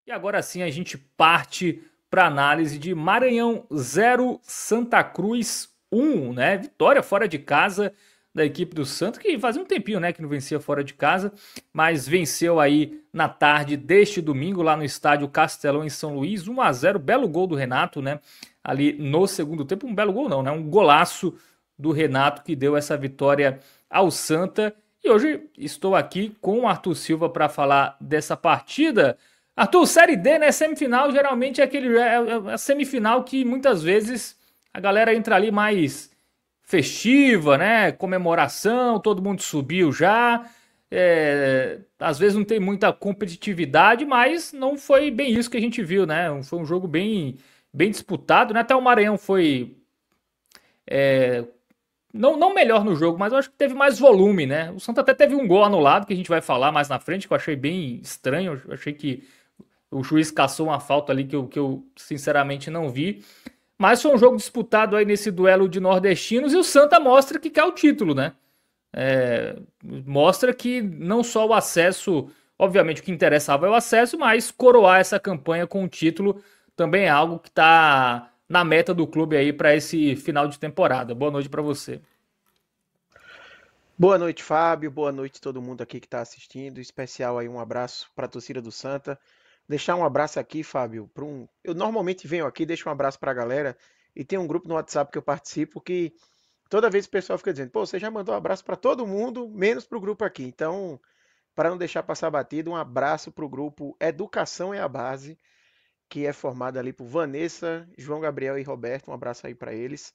E agora sim a gente parte para a análise de Maranhão 0, Santa Cruz 1, né? Vitória fora de casa da equipe do Santos, que fazia um tempinho, né, que não vencia fora de casa, mas venceu aí na tarde deste domingo lá no estádio Castelão em São Luís, 1 a 0, belo gol do Renato, né? Ali no segundo tempo, um belo gol não, né? Um golaço do Renato que deu essa vitória ao Santa. E hoje estou aqui com o Arthur Silva para falar dessa partida. Arthur, Série D, né? Semifinal geralmente é a semifinal que muitas vezes a galera entra ali mais festiva, né? Comemoração, todo mundo subiu já. Às vezes não tem muita competitividade, mas não foi bem isso que a gente viu, né? Foi um jogo bem disputado, né? Até o Maranhão foi não melhor no jogo, mas eu acho que teve mais volume, né? O Santa até teve um gol anulado que a gente vai falar mais na frente, que eu achei bem estranho. Eu achei que o juiz caçou uma falta ali que eu sinceramente não vi. Mas foi um jogo disputado aí nesse duelo de nordestinos e o Santa mostra que quer o título, né? Mostra que não só o acesso, obviamente o que interessava é o acesso, mas coroar essa campanha com o título também é algo que está na meta do clube aí para esse final de temporada. Boa noite para você. Boa noite, Fábio. Boa noite todo mundo aqui que está assistindo. Em especial aí um abraço para a torcida do Santa. Deixar um abraço aqui, Fábio, para um. Eu normalmente venho aqui, deixo um abraço para a galera e tem um grupo no WhatsApp que eu participo que toda vez o pessoal fica dizendo, pô, você já mandou um abraço para todo mundo, menos para o grupo aqui. Então, para não deixar passar batido, um abraço para o grupo Educação é a Base, que é formado ali por Vanessa, João Gabriel e Roberto. Um abraço aí para eles.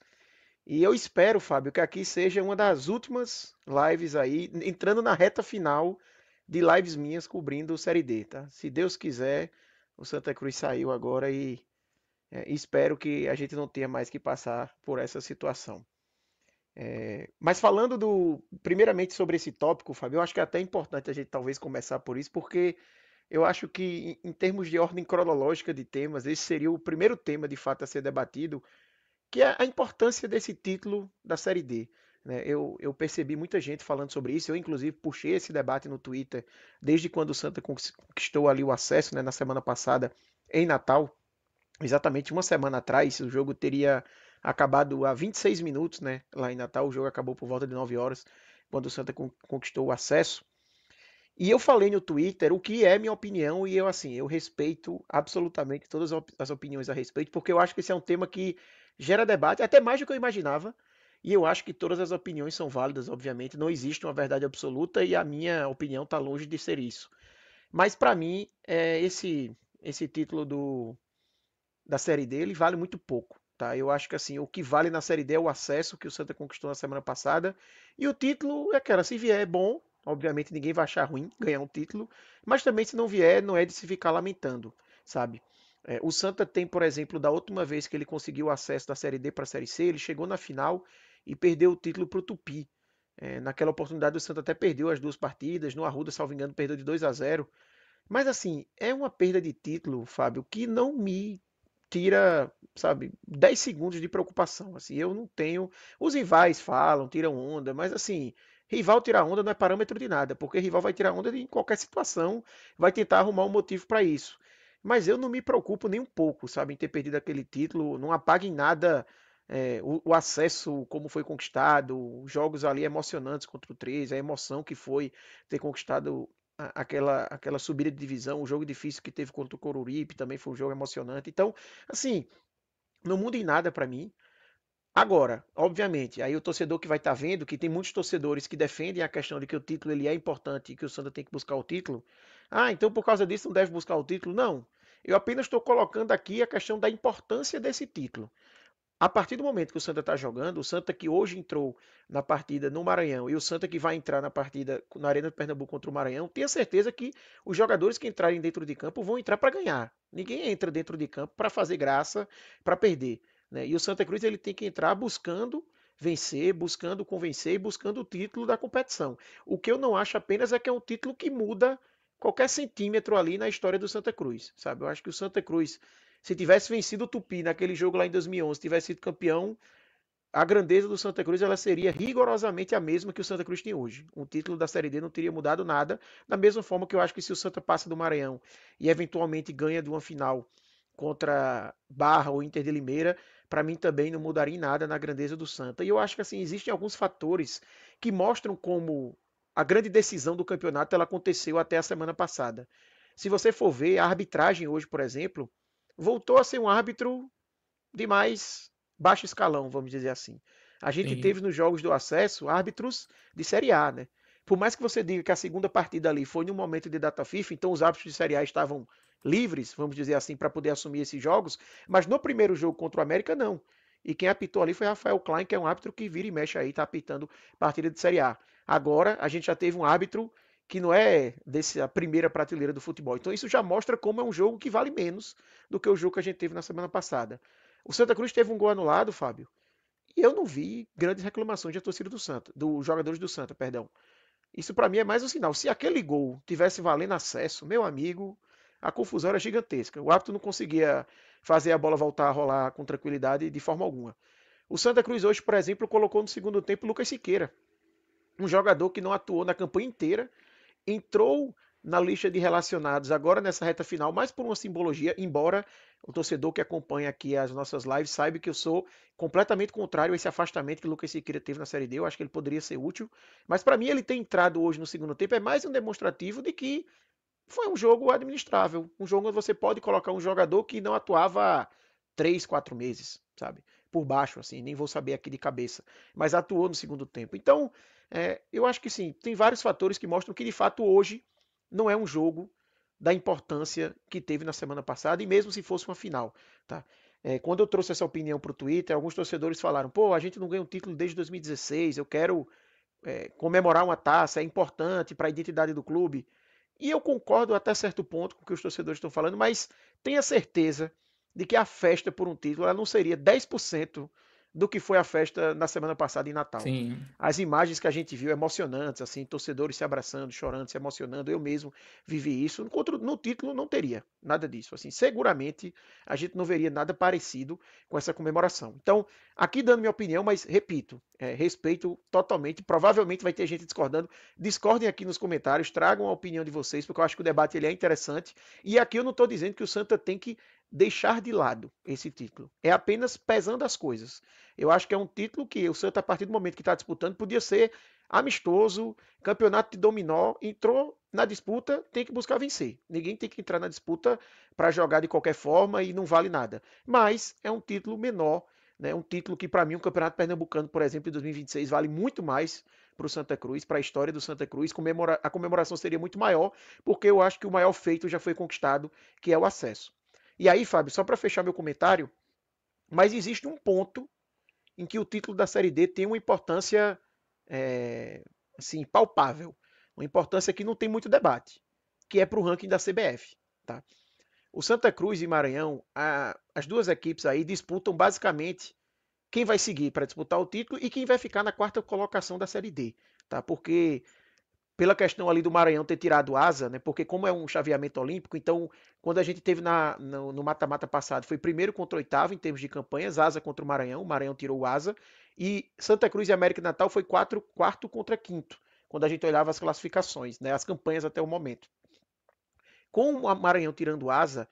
E eu espero, Fábio, que aqui seja uma das últimas lives aí, entrando na reta final de lives minhas cobrindo o Série D, tá? Se Deus quiser, o Santa Cruz saiu agora e espero que a gente não tenha mais que passar por essa situação. Mas falando primeiramente sobre esse tópico, Fábio, eu acho que é até importante a gente talvez começar por isso, porque eu acho que em termos de ordem cronológica de temas, esse seria o primeiro tema de fato a ser debatido, que é a importância desse título da Série D. Né? Eu percebi muita gente falando sobre isso, eu inclusive puxei esse debate no Twitter desde quando o Santa conquistou ali o acesso, né, na semana passada em Natal, exatamente uma semana atrás. O jogo teria acabado há 26 minutos, né, lá em Natal. O jogo acabou por volta de 9 horas, quando o Santa conquistou o acesso. E eu falei no Twitter o que é minha opinião, e eu assim, eu respeito absolutamente todas as opiniões a respeito, porque eu acho que esse é um tema que gera debate, até mais do que eu imaginava, e eu acho que todas as opiniões são válidas, obviamente, não existe uma verdade absoluta e a minha opinião está longe de ser isso. Mas para mim, esse título da Série D, ele vale muito pouco. Tá? Eu acho que assim, o que vale na Série D é o acesso que o Santa conquistou na semana passada. E o título, cara, se vier é bom. Obviamente ninguém vai achar ruim ganhar um título. Mas também se não vier, não é de se ficar lamentando, sabe? O Santa tem, por exemplo, da última vez que ele conseguiu o acesso da Série D para a Série C, ele chegou na final e perdeu o título para o Tupi. Naquela oportunidade o Santa até perdeu as duas partidas. No Arruda, salvo engano, perdeu de 2-0. Mas assim, é uma perda de título, Fábio, que não me tira, sabe, 10 segundos de preocupação. Assim, eu não tenho. Os rivais falam, tiram onda, mas assim, rival tirar onda não é parâmetro de nada, porque rival vai tirar onda em qualquer situação, vai tentar arrumar um motivo para isso. Mas eu não me preocupo nem um pouco, sabe, em ter perdido aquele título, não apaga em nada. O acesso, como foi conquistado, os jogos ali emocionantes contra o 13, a emoção que foi ter conquistado aquela subida de divisão, o jogo difícil que teve contra o Coruripe também foi um jogo emocionante. Então, assim, não muda em nada para mim. Agora, obviamente, aí o torcedor que vai estar vendo, que tem muitos torcedores que defendem a questão de que o título ele é importante e que o Santa tem que buscar o título. Ah, então por causa disso não deve buscar o título? Não. Eu apenas estou colocando aqui a questão da importância desse título. A partir do momento que o Santa está jogando, o Santa que hoje entrou na partida no Maranhão e o Santa que vai entrar na partida na Arena de Pernambuco contra o Maranhão, tenha certeza que os jogadores que entrarem dentro de campo vão entrar para ganhar. Ninguém entra dentro de campo para fazer graça, para perder. Né? E o Santa Cruz ele tem que entrar buscando vencer, buscando convencer e buscando o título da competição. O que eu não acho apenas é que é um título que muda qualquer centímetro ali na história do Santa Cruz, sabe? Eu acho que o Santa Cruz, se tivesse vencido o Tupi naquele jogo lá em 2011, tivesse sido campeão, a grandeza do Santa Cruz ela seria rigorosamente a mesma que o Santa Cruz tem hoje. Um título da Série D não teria mudado nada, da mesma forma que eu acho que se o Santa passa do Maranhão e eventualmente ganha de uma final contra Barra ou Inter de Limeira, para mim também não mudaria em nada na grandeza do Santa. E eu acho que assim existem alguns fatores que mostram como a grande decisão do campeonato ela aconteceu até a semana passada. Se você for ver, a arbitragem hoje, por exemplo, voltou a ser um árbitro de mais baixo escalão, vamos dizer assim. A gente Sim. teve nos jogos do acesso árbitros de Série A, né? Por mais que você diga que a segunda partida ali foi no momento de data FIFA, então os árbitros de Série A estavam livres, vamos dizer assim, para poder assumir esses jogos, mas no primeiro jogo contra o América, não. E quem apitou ali foi Rafael Klein, que é um árbitro que vira e mexe aí, tá apitando partida de Série A. Agora, a gente já teve um árbitro que não é dessa primeira prateleira do futebol. Então isso já mostra como é um jogo que vale menos do que o jogo que a gente teve na semana passada. O Santa Cruz teve um gol anulado, Fábio, e eu não vi grandes reclamações da torcida do Santa, dos jogadores do Santa, perdão. Isso para mim é mais um sinal. Se aquele gol tivesse valendo acesso, meu amigo, a confusão era gigantesca. O árbitro não conseguia fazer a bola voltar a rolar com tranquilidade de forma alguma. O Santa Cruz hoje, por exemplo, colocou no segundo tempo o Lucas Siqueira, um jogador que não atuou na campanha inteira, entrou na lista de relacionados agora nessa reta final, mais por uma simbologia, embora o torcedor que acompanha aqui as nossas lives saiba que eu sou completamente contrário a esse afastamento que o Lucas Siqueira teve na Série D. Eu acho que ele poderia ser útil, mas para mim ele ter entrado hoje no segundo tempo é mais um demonstrativo de que foi um jogo administrável, um jogo onde você pode colocar um jogador que não atuava há 3, 4 meses, sabe? Por baixo, assim, nem vou saber aqui de cabeça, mas atuou no segundo tempo. Então, eu acho que sim, tem vários fatores que mostram que de fato hoje não é um jogo da importância que teve na semana passada, e mesmo se fosse uma final, tá? Quando eu trouxe essa opinião para o Twitter, alguns torcedores falaram: pô, a gente não ganha um título desde 2016, eu quero comemorar uma taça, é importante para a identidade do clube. E eu concordo até certo ponto com o que os torcedores estão falando, mas tenha certeza de que a festa por um título ela não seria 10% do que foi a festa na semana passada em Natal. Sim. As imagens que a gente viu emocionantes, assim, torcedores se abraçando, chorando, se emocionando, eu mesmo vivi isso. No título não teria nada disso. Assim, seguramente a gente não veria nada parecido com essa comemoração. Então, aqui dando minha opinião, mas repito, respeito totalmente. Provavelmente vai ter gente discordando. Discordem aqui nos comentários, tragam a opinião de vocês, porque eu acho que o debate ele é interessante. E aqui eu não estou dizendo que o Santa tem que deixar de lado esse título. É apenas pesando as coisas. Eu acho que é um título que o Santa, a partir do momento que está disputando, podia ser amistoso, campeonato de dominó, entrou na disputa, tem que buscar vencer. Ninguém tem que entrar na disputa para jogar de qualquer forma e não vale nada. Mas é um título menor, né? Um título que, para mim, o Campeonato Pernambucano, por exemplo, em 2026, vale muito mais para o Santa Cruz, para a história do Santa Cruz. A comemoração seria muito maior, porque eu acho que o maior feito já foi conquistado, que é o acesso. E aí, Fábio, só para fechar meu comentário, mas existe um ponto em que o título da Série D tem uma importância assim, palpável, uma importância que não tem muito debate, que é para o ranking da CBF. Tá? O Santa Cruz e Maranhão, as duas equipes aí disputam basicamente quem vai seguir para disputar o título e quem vai ficar na quarta colocação da Série D. Tá? Porque pela questão ali do Maranhão ter tirado asa, né? Porque como é um chaveamento olímpico, então quando a gente teve no mata-mata passado, foi primeiro contra o oitavo em termos de campanhas, asa contra o Maranhão tirou o asa, e Santa Cruz e América Natal foi quarto contra quinto, quando a gente olhava as classificações, né? As campanhas até o momento. Com o Maranhão tirando asa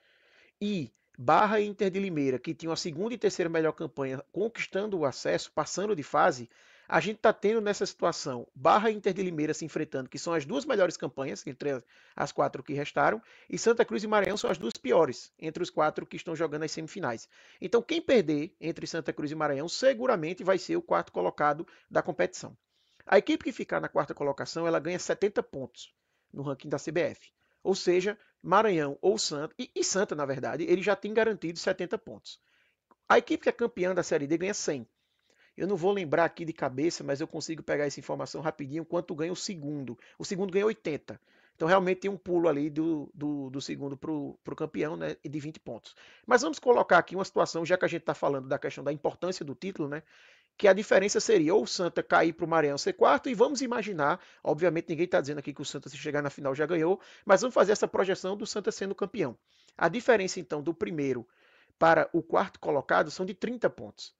e Barra e Inter de Limeira, que tinham a segunda e terceira melhor campanha, conquistando o acesso, passando de fase, a gente está tendo nessa situação Barra e Inter de Limeira se enfrentando, que são as duas melhores campanhas entre as quatro que restaram, e Santa Cruz e Maranhão são as duas piores entre os quatro que estão jogando as semifinais. Então, quem perder entre Santa Cruz e Maranhão seguramente vai ser o quarto colocado da competição. A equipe que ficar na quarta colocação, ela ganha 70 pontos no ranking da CBF. Ou seja, Maranhão ou Santa, e Santa, na verdade, ele já tem garantido 70 pontos. A equipe que é campeã da Série D ganha 100. Eu não vou lembrar aqui de cabeça, mas eu consigo pegar essa informação rapidinho, quanto ganha o segundo. O segundo ganha 80. Então realmente tem um pulo ali do segundo para o campeão, né, de 20 pontos. Mas vamos colocar aqui uma situação, já que a gente está falando da questão da importância do título, né? Que a diferença seria ou o Santa cair para o Maranhão ser quarto, e vamos imaginar, obviamente ninguém está dizendo aqui que o Santa se chegar na final já ganhou, mas vamos fazer essa projeção do Santa sendo campeão. A diferença então do primeiro para o quarto colocado são de 30 pontos.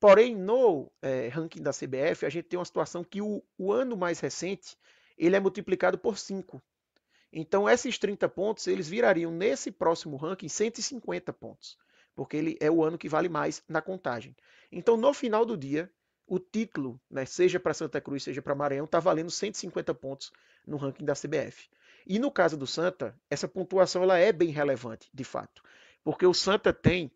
Porém, no ranking da CBF, a gente tem uma situação que o ano mais recente, ele é multiplicado por 5. Então, esses 30 pontos, eles virariam nesse próximo ranking 150 pontos, porque ele é o ano que vale mais na contagem. Então, no final do dia, o título, né, seja para Santa Cruz, seja para Maranhão, está valendo 150 pontos no ranking da CBF. E no caso do Santa, essa pontuação ela é bem relevante, de fato, porque o Santa tem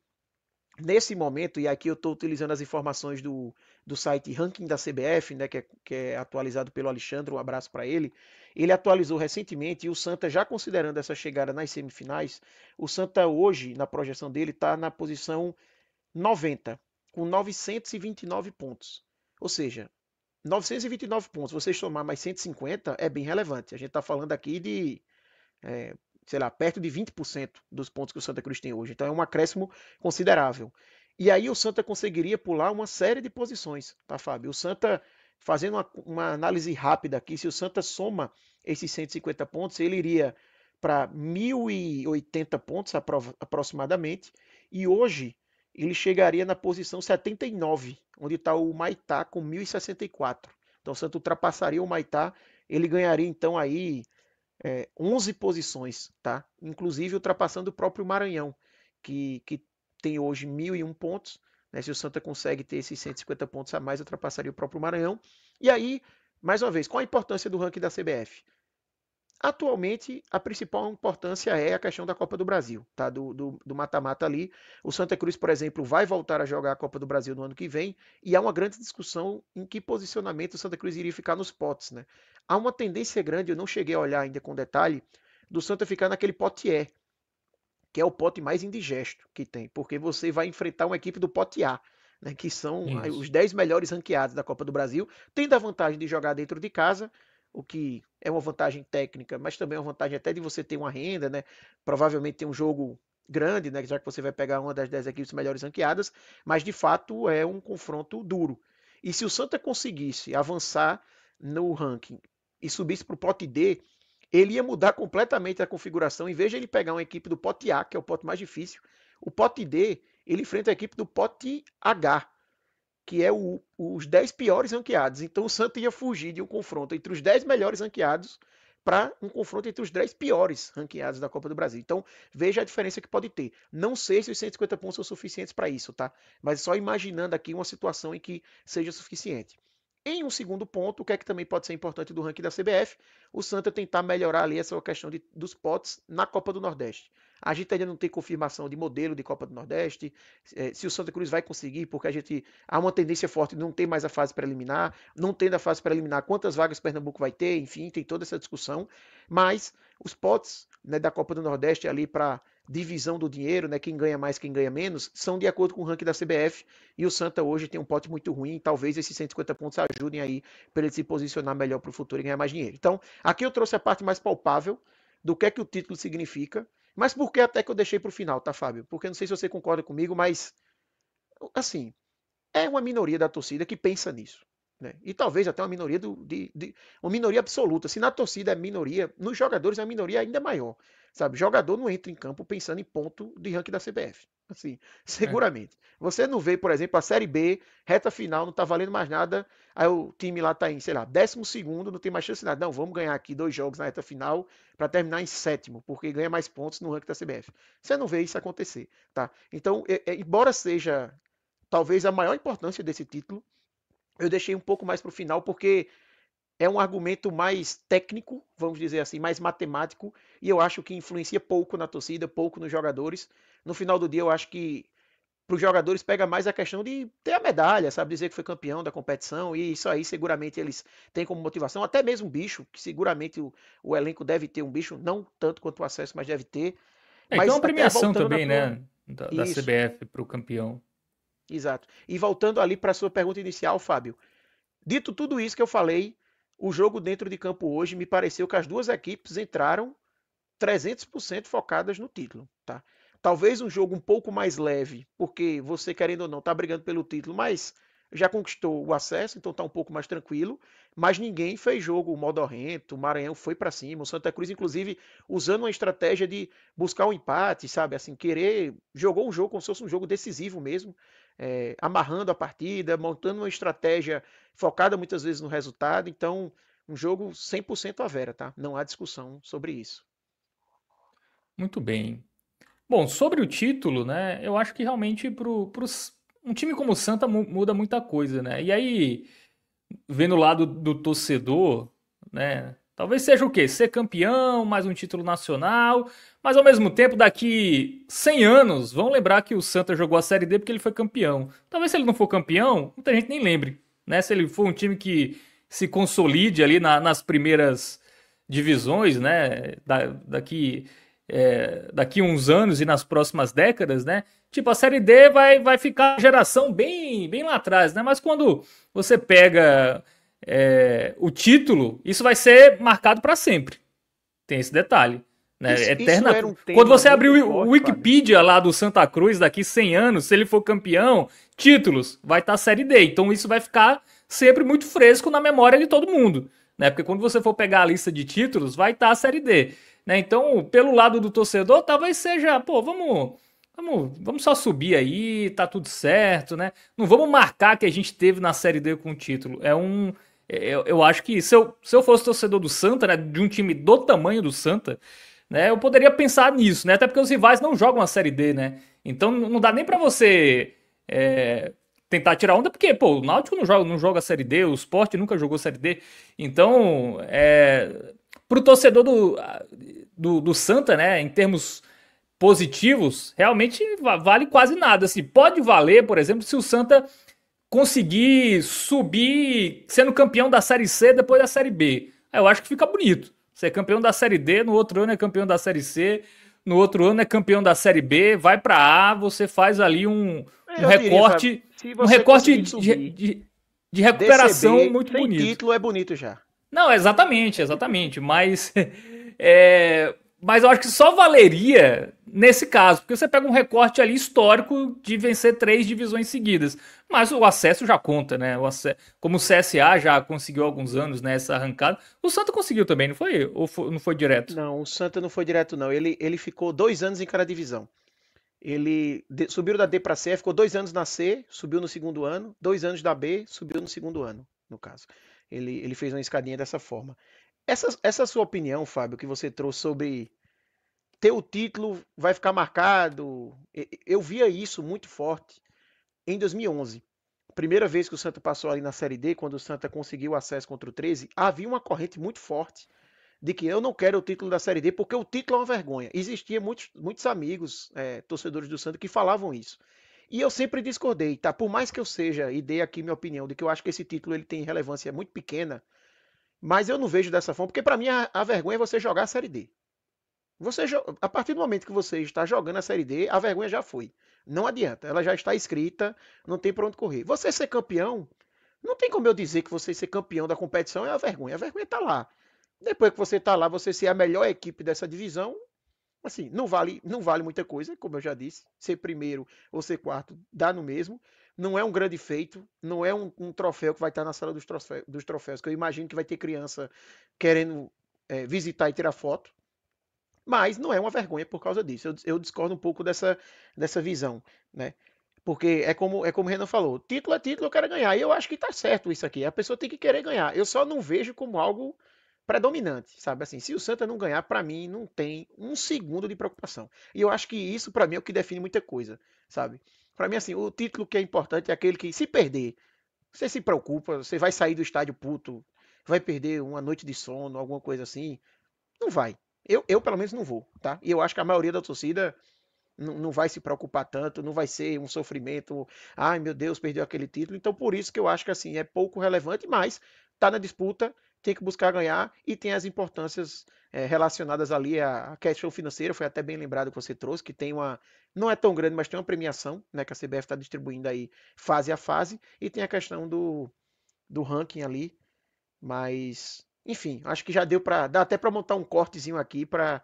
nesse momento, e aqui eu estou utilizando as informações do site Ranking da CBF, né, que é atualizado pelo Alexandre, um abraço para ele. Ele atualizou recentemente e o Santa, já considerando essa chegada nas semifinais, o Santa hoje, na projeção dele, está na posição 90, com 929 pontos. Ou seja, 929 pontos, você somar mais 150 é bem relevante. A gente está falando aqui de é, sei lá, perto de 20% dos pontos que o Santa Cruz tem hoje. Então é um acréscimo considerável. E aí o Santa conseguiria pular uma série de posições, tá, Fábio? O Santa, fazendo uma análise rápida aqui, se o Santa soma esses 150 pontos, ele iria para 1.080 pontos aproximadamente, e hoje ele chegaria na posição 79, onde está o Maitá com 1.064. Então o Santa ultrapassaria o Maitá, ele ganharia então aí 11 posições, tá? Inclusive ultrapassando o próprio Maranhão, que tem hoje 1.001 pontos. Né? Se o Santa consegue ter esses 150 pontos a mais, ultrapassaria o próprio Maranhão. E aí, mais uma vez, qual a importância do ranking da CBF? Atualmente, a principal importância é a questão da Copa do Brasil, tá? Do mata-mata ali. O Santa Cruz, por exemplo, vai voltar a jogar a Copa do Brasil no ano que vem, e há uma grande discussão em que posicionamento o Santa Cruz iria ficar nos potes, né? Há uma tendência grande, eu não cheguei a olhar ainda com detalhe, do Santa ficar naquele pote E, que é o pote mais indigesto que tem, porque você vai enfrentar uma equipe do pote A, né, que são Isso. os 10 melhores ranqueados da Copa do Brasil, tendo a vantagem de jogar dentro de casa, o que é uma vantagem técnica, mas também é uma vantagem até de você ter uma renda, né? Provavelmente tem um jogo grande, né? Já que você vai pegar uma das 10 equipes melhores ranqueadas, mas de fato é um confronto duro. E se o Santa conseguisse avançar no ranking e subisse para o pote D, ele ia mudar completamente a configuração. Em vez de ele pegar uma equipe do pote A, que é o pote mais difícil, o pote D, ele enfrenta a equipe do pote H, que é os 10 piores ranqueados. Então o Santos ia fugir de um confronto entre os 10 melhores ranqueados para um confronto entre os 10 piores ranqueados da Copa do Brasil. Então veja a diferença que pode ter. Não sei se os 150 pontos são suficientes para isso, tá? Mas só imaginando aqui uma situação em que seja suficiente. Em um segundo ponto, o que é que também pode ser importante do ranking da CBF, o Santa tentar melhorar ali essa questão dos potes na Copa do Nordeste. A gente ainda não tem confirmação de modelo de Copa do Nordeste, se o Santa Cruz vai conseguir, porque há uma tendência forte de não ter mais a fase preliminar, não tendo a fase preliminar, quantas vagas Pernambuco vai ter, enfim, tem toda essa discussão, mas os potes, né, da Copa do Nordeste ali para divisão do dinheiro, né, quem ganha mais, quem ganha menos, são de acordo com o ranking da CBF, e o Santa hoje tem um pote muito ruim, talvez esses 150 pontos ajudem aí para ele se posicionar melhor para o futuro e ganhar mais dinheiro. Então, aqui eu trouxe a parte mais palpável do que o título significa, mas por que até que eu deixei para o final, tá, Fábio? Porque não sei se você concorda comigo, mas, assim, é uma minoria da torcida que pensa nisso. Né? E talvez até uma minoria uma minoria absoluta. Se na torcida é minoria, nos jogadores é uma minoria ainda maior. Sabe? Jogador não entra em campo pensando em ponto de ranking da CBF. Assim, É. seguramente. Você não vê, por exemplo, a Série B, reta final, não tá valendo mais nada. Aí o time lá tá em, sei lá, 12º, não tem mais chance de nada. Não, vamos ganhar aqui 2 jogos na reta final para terminar em 7º, porque ganha mais pontos no ranking da CBF. Você não vê isso acontecer, tá? Então, embora seja talvez a maior importância desse título, eu deixei um pouco mais para o final, porque é um argumento mais técnico, vamos dizer assim, mais matemático, e eu acho que influencia pouco na torcida, pouco nos jogadores. No final do dia, eu acho que para os jogadores pega mais a questão de ter a medalha, sabe? Dizer que foi campeão da competição, e isso aí seguramente eles têm como motivação, até mesmo um bicho, que seguramente o elenco deve ter um bicho, não tanto quanto o acesso, mas deve ter. É, então é Mas uma até premiação voltando na também, tua. né? Da Isso, CBF para o campeão. exato. E voltando ali para a sua pergunta inicial, Fábio. Dito tudo isso que eu falei, o jogo dentro de campo hoje me pareceu que as duas equipes entraram 300% focadas no título, tá? Talvez um jogo um pouco mais leve, porque você querendo ou não tá brigando pelo título, mas já conquistou o acesso, então está um pouco mais tranquilo, mas ninguém fez jogo modorrento, o Maranhão foi para cima, o Santa Cruz, inclusive, usando uma estratégia de buscar um empate, sabe, assim, querer, jogou um jogo como se fosse um jogo decisivo mesmo, amarrando a partida, montando uma estratégia focada muitas vezes no resultado, então, um jogo 100% à vera, tá? Não há discussão sobre isso. Muito bem. Bom, sobre o título, né? Eu acho que realmente um time como o Santa muda muita coisa, né? E aí, vendo o lado do torcedor, né? Talvez seja o quê? Ser campeão, mais um título nacional, mas ao mesmo tempo, daqui 100 anos, vão lembrar que o Santa jogou a Série D porque ele foi campeão. Talvez se ele não for campeão, muita gente nem lembre, né? Se ele for um time que se consolide ali nas primeiras divisões, né? Daqui uns anos e nas próximas décadas, né? Tipo, a Série D vai ficar geração bem lá atrás, né? Mas quando você pega o título, isso vai ser marcado para sempre. Tem esse detalhe. Né? Isso Eterna. era um Quando tema você abrir muito o forte, Fábio. Wikipedia lá do Santa Cruz, daqui 100 anos, se ele for campeão, títulos, vai estar Série D. Então isso vai ficar sempre muito fresco na memória de todo mundo. Né? Porque quando você for pegar a lista de títulos, vai estar a Série D. Né? Então, pelo lado do torcedor, talvez seja, pô, vamos só subir aí, tá tudo certo, né? Não vamos marcar que a gente teve na Série D com o título. Eu acho que se eu fosse torcedor do Santa, né, de um time do tamanho do Santa, né, eu poderia pensar nisso, né? Até porque os rivais não jogam a Série D, né? Então não dá nem pra você tentar tirar onda, porque, pô, o Náutico não joga a Série D, o Sport nunca jogou Série D. Então, pro torcedor do Santa, né, em termos positivos, realmente vale quase nada. Assim, pode valer, por exemplo, se o Santa conseguir subir sendo campeão da Série C depois da Série B. Aí eu acho que fica bonito. Ser campeão da Série D, no outro ano é campeão da Série C, no outro ano é campeão da Série B, vai para A, você faz ali um Eu diria, Fábio, recorte, se um você recorte conseguir de, subir, de, de recuperação DCB, muito sem bonito. título é bonito já. Não, exatamente, mas mas eu acho que só valeria nesse caso, porque você pega um recorte ali histórico de vencer 3 divisões seguidas, mas o acesso já conta, né? Como o CSA já conseguiu há alguns anos, né, essa arrancada, o Santa conseguiu também, não foi? Não foi direto? Não, o Santa não foi direto, não. Ele ficou 2 anos em cada divisão. Subiu da D para C, ficou 2 anos na C, subiu no segundo ano, 2 anos da B, subiu no segundo ano, no caso. Ele fez uma escadinha dessa forma. Essa sua opinião, Fábio, que você trouxe sobre ter o título vai ficar marcado, eu via isso muito forte em 2011. Primeira vez que o Santa passou ali na Série D, quando o Santa conseguiu acesso contra o 13, havia uma corrente muito forte de que eu não quero o título da Série D porque o título é uma vergonha. Existia muitos amigos, torcedores do Santa, que falavam isso. E eu sempre discordei, tá? Por mais que eu seja, e dei aqui minha opinião, de que eu acho que esse título ele tem relevância muito pequena, mas eu não vejo dessa forma, porque para mim a vergonha é você jogar a Série D. A partir do momento que você está jogando a Série D, a vergonha já foi. Não adianta, ela já está escrita, não tem para onde correr. Você ser campeão, não tem como eu dizer que você ser campeão da competição é a vergonha. A vergonha está lá. Depois que você está lá, você ser a melhor equipe dessa divisão, assim, não vale muita coisa, como eu já disse. Ser primeiro ou ser quarto dá no mesmo. Não é um grande feito, não é um troféu que vai estar na sala dos troféus, que eu imagino que vai ter criança querendo visitar e tirar foto. Mas não é uma vergonha por causa disso. Eu discordo um pouco dessa visão, né? Porque é como o Renan falou, título é título, eu quero ganhar. E eu acho que tá certo isso aqui. A pessoa tem que querer ganhar. Eu só não vejo como algo predominante, sabe? Assim, se o Santa não ganhar, para mim não tem um segundo de preocupação. E eu acho que isso para mim é o que define muita coisa, sabe? Para mim assim, o título que é importante é aquele que se perder, você se preocupa, você vai sair do estádio puto, vai perder uma noite de sono, alguma coisa assim, não vai. Eu pelo menos não vou, tá? E eu acho que a maioria da torcida não vai se preocupar tanto, não vai ser um sofrimento, ai meu Deus, perdeu aquele título. Então por isso que eu acho que assim é pouco relevante, mas tá na disputa, tem que buscar ganhar e tem as importâncias relacionadas ali à questão financeira. Foi até bem lembrado que você trouxe, que tem uma, não é tão grande, mas tem uma premiação, né, que a CBF está distribuindo aí fase a fase, e tem a questão do ranking ali, mas, enfim, acho que já dá até para montar um cortezinho aqui para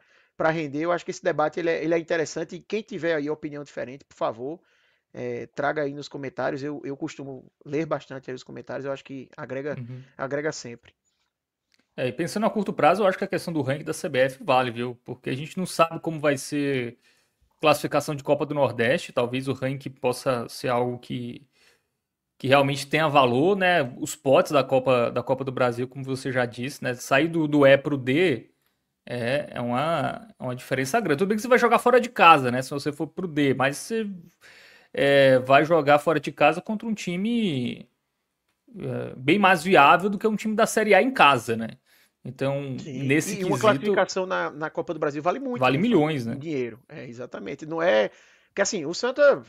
render. Eu acho que esse debate ele é interessante e quem tiver aí opinião diferente, por favor, traga aí nos comentários. Eu costumo ler bastante aí os comentários, eu acho que Uhum. agrega sempre. E pensando a curto prazo, eu acho que a questão do ranking da CBF vale, viu? Porque a gente não sabe como vai ser classificação de Copa do Nordeste. Talvez o ranking possa ser algo que realmente tenha valor, né? Os potes da Copa do Brasil, como você já disse, né? Sair do E pro D é uma diferença grande. Tudo bem que você vai jogar fora de casa, né? Se você for pro D, mas você vai jogar fora de casa contra um time bem mais viável do que um time da Série A em casa, né? Então, Sim. nesse E uma quesito, classificação na Copa do Brasil vale muito, vale né, Fábio? milhões, Em né? dinheiro. É, exatamente. Não é. Porque assim, o Santa,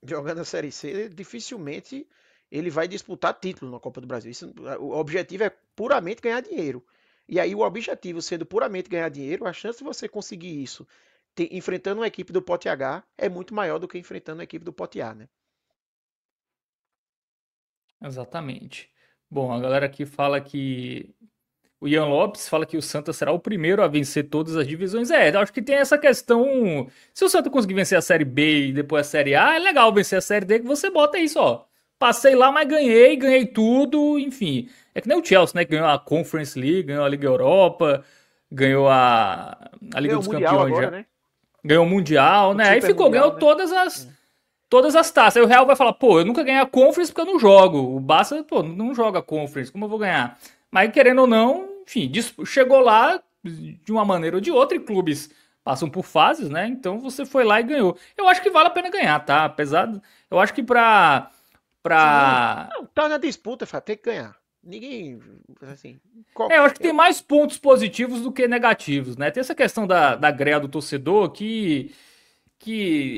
jogando a Série C, dificilmente ele vai disputar título na Copa do Brasil. O objetivo é puramente ganhar dinheiro. E aí, o objetivo sendo puramente ganhar dinheiro, a chance de você conseguir isso enfrentando uma equipe do Pote H é muito maior do que enfrentando a equipe do Pote A, né? Exatamente. Bom, a galera aqui fala que o Ian Lopes fala que o Santa será o primeiro a vencer todas as divisões. Eu acho que tem essa questão. Se o Santa conseguir vencer a Série B e depois a Série A, é legal vencer a Série D, que você bota isso, ó. Passei lá, mas ganhei tudo, enfim. É que nem o Chelsea, né? Que ganhou a Conference League, ganhou a Liga Europa, ganhou a Liga Ganhou o dos Mundial Campeões agora, já. né? Ganhou o Mundial, O né? Aí Super ficou, ganhou Mundial, né? todas as taças. Aí o Real vai falar, pô, eu nunca ganhei a Conference porque eu não jogo. O Barça, pô, não joga Conference, como eu vou ganhar? Mas querendo ou não, enfim, chegou lá de uma maneira ou de outra e clubes passam por fases, né? Então você foi lá e ganhou. Eu acho que vale a pena ganhar, tá? Eu acho que Sim. pra... Não, tá na disputa, Fábio, tem que ganhar. Ninguém, assim, Eu acho que tem eu, mais pontos positivos do que negativos, né? Tem essa questão da greia do torcedor que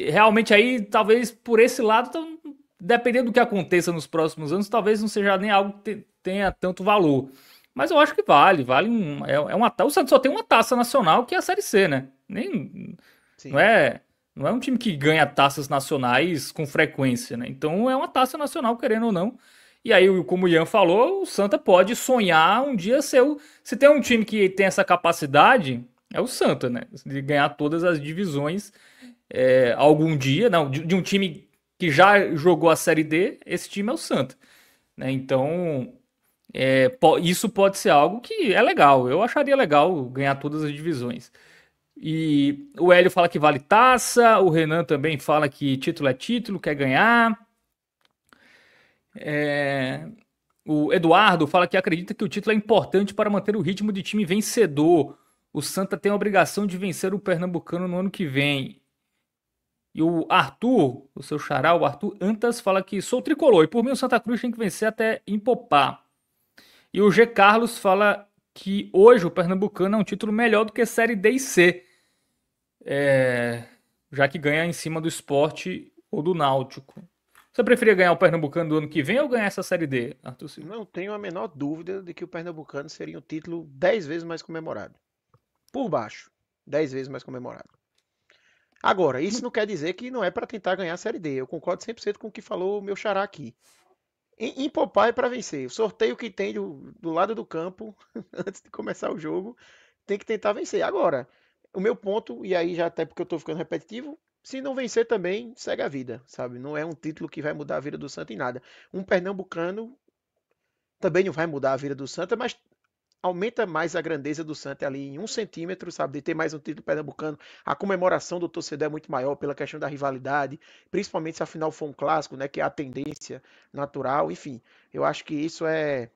realmente aí, talvez por esse lado, dependendo do que aconteça nos próximos anos, talvez não seja nem algo que tenha tanto valor. mas eu acho que vale o Santos só tem uma taça nacional que é a Série C, né? Não sim. é, não é um time que ganha taças nacionais com frequência, né? Então é uma taça nacional, querendo ou não. E aí, como o Ian falou, o Santa pode sonhar um dia ser se tem um time que tem essa capacidade, é o Santa, né? De ganhar todas as divisões algum dia, não, de um time que já jogou a Série D, esse time é o Santa, né? Então, isso pode ser algo que é legal. Eu acharia legal ganhar todas as divisões. E o Hélio fala que vale taça, o Renan também fala que título é título, quer ganhar. É, O Eduardo fala que acredita que o título é importante para manter o ritmo de time vencedor. O Santa tem a obrigação de vencer o Pernambucano no ano que vem. E o Arthur, o seu xará, o Arthur Antas, fala que sou tricolor e por mim o Santa Cruz tem que vencer até empopar. E o G. Carlos fala que hoje o Pernambucano é um título melhor do que Série D e C, já que ganha em cima do Esporte ou do Náutico. Você preferia ganhar o Pernambucano do ano que vem ou ganhar essa Série D, Arthur Silva? Não tenho a menor dúvida de que o Pernambucano seria um título 10 vezes mais comemorado. Por baixo, 10 vezes mais comemorado. Agora, isso não quer dizer que não é para tentar ganhar a Série D. Eu concordo 100% com o que falou o meu xará aqui. Empopar é para vencer. O sorteio que tem do lado do campo, antes de começar o jogo, tem que tentar vencer. Agora, o meu ponto, e aí já até porque eu estou ficando repetitivo, se não vencer também, segue a vida, sabe? Não é um título que vai mudar a vida do Santa em nada. Um pernambucano também não vai mudar a vida do Santa, mas aumenta mais a grandeza do Santa ali em 1 centímetro, sabe? De ter mais um título pernambucano. A comemoração do torcedor é muito maior pela questão da rivalidade, principalmente se a final for um clássico, né? Que é a tendência natural. Enfim, eu acho que isso é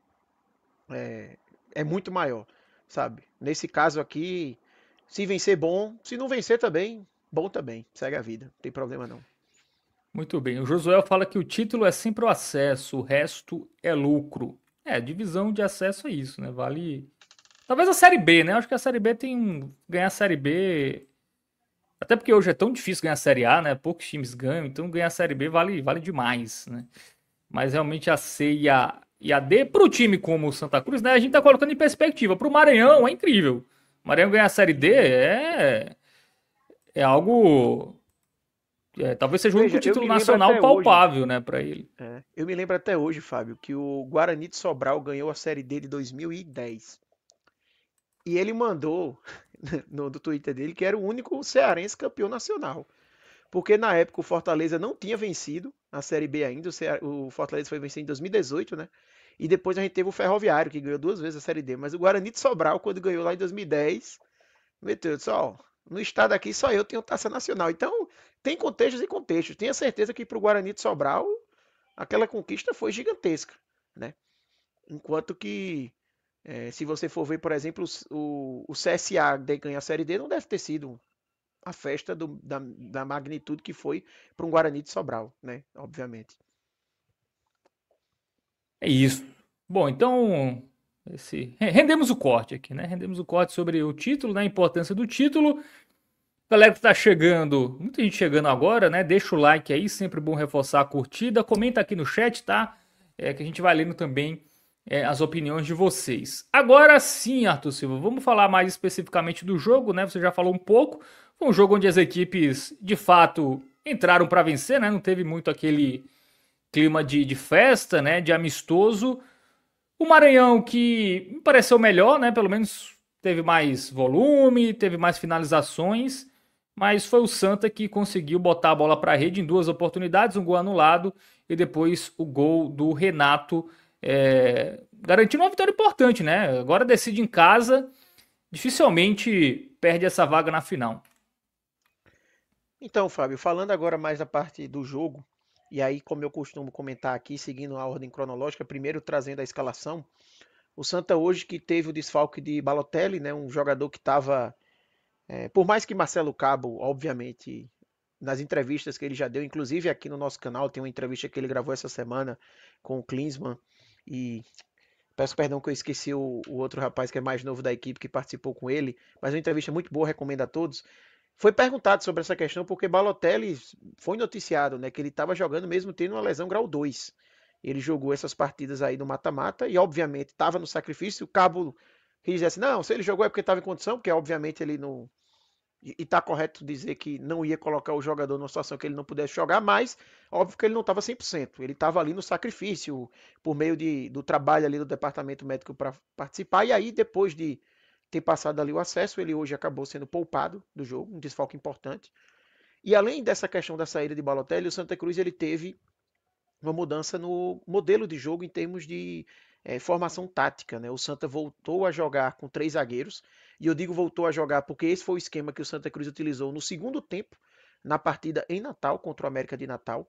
muito maior, sabe? Nesse caso aqui, se vencer, bom. Se não vencer também, bom também. Segue a vida, não tem problema não. Muito bem. O Josué fala que o título é sempre o acesso, o resto é lucro. Divisão de acesso é isso, né? Vale. Talvez a Série B, né? Acho que a Série B ganhar a Série B. Até porque hoje é tão difícil ganhar a Série A, né? Poucos times ganham, então ganhar a Série B vale demais, né? Mas realmente a C e a D, pro time como o Santa Cruz, né? A gente tá colocando em perspectiva. Pro Maranhão é incrível. O Maranhão ganhar a Série D é algo. Talvez seja o único Veja, eu título me lembro nacional até hoje, palpável, né, pra ele. eu me lembro até hoje, Fábio, que o Guarani de Sobral ganhou a Série D de 2010. E ele mandou no Twitter dele que era o único cearense campeão nacional. porque na época o Fortaleza não tinha vencido a Série B ainda, o Fortaleza foi vencer em 2018, né? E depois a gente teve o Ferroviário, que ganhou 2 vezes a Série D, mas o Guarani de Sobral, quando ganhou lá em 2010, meteu, disse, ó, no estado aqui só eu tenho taça nacional. Então, tem contextos e contextos. Tenha certeza que para o Guarani de Sobral, aquela conquista foi gigantesca, né? Enquanto que, se você for ver, por exemplo, o CSA de ganhar a Série D, não deve ter sido a festa da magnitude que foi para um Guarani de Sobral, né? Obviamente. É isso. Bom, então rendemos o corte aqui, né? Rendemos o corte sobre o título, né? A importância do título. Galera que tá chegando, muita gente chegando agora, né? Deixa o like aí, sempre bom reforçar a curtida. Comenta aqui no chat, tá? Que a gente vai lendo também as opiniões de vocês. Agora sim, Arthur Silva, vamos falar mais especificamente do jogo, né? Você já falou um pouco. Foi um jogo onde as equipes, de fato, entraram para vencer, né? Não teve muito aquele clima de festa, né? De amistoso. O Maranhão que me pareceu melhor, né? Pelo menos teve mais volume, teve mais finalizações, mas foi o Santa que conseguiu botar a bola para a rede em 2 oportunidades, um gol anulado e depois o gol do Renato, garantindo uma vitória importante, né? Agora decide em casa, dificilmente perde essa vaga na final. Então, Fábio, falando agora mais da parte do jogo, e aí, como eu costumo comentar aqui, seguindo a ordem cronológica, primeiro trazendo a escalação, o Santa hoje que teve o desfalque de Balotelli, né, um jogador que estava, por mais que Marcelo Cabo, obviamente, nas entrevistas que ele já deu, inclusive aqui no nosso canal, tem uma entrevista que ele gravou essa semana com o Klinsmann, e peço perdão que eu esqueci o outro rapaz que é mais novo da equipe que participou com ele, mas é uma entrevista muito boa, recomendo a todos. Foi perguntado sobre essa questão porque Balotelli foi noticiado, né, que ele estava jogando mesmo tendo uma lesão grau 2. Ele jogou essas partidas aí no mata-mata e, obviamente, estava no sacrifício. O Cabo quis dizer assim, não, se ele jogou é porque estava em condição, porque, obviamente, ele não... E está correto dizer que não ia colocar o jogador numa situação que ele não pudesse jogar, mas óbvio que ele não estava 100%. Ele estava ali no sacrifício, por meio do trabalho ali do departamento médico para participar. E aí, depois de ter passado ali o acesso, ele hoje acabou sendo poupado do jogo, um desfalque importante. E além dessa questão da saída de Balotelli, o Santa Cruz ele teve uma mudança no modelo de jogo em termos de formação tática, né? O Santa voltou a jogar com 3 zagueiros, e eu digo voltou a jogar porque esse foi o esquema que o Santa Cruz utilizou no segundo tempo, na partida em Natal, contra o América de Natal,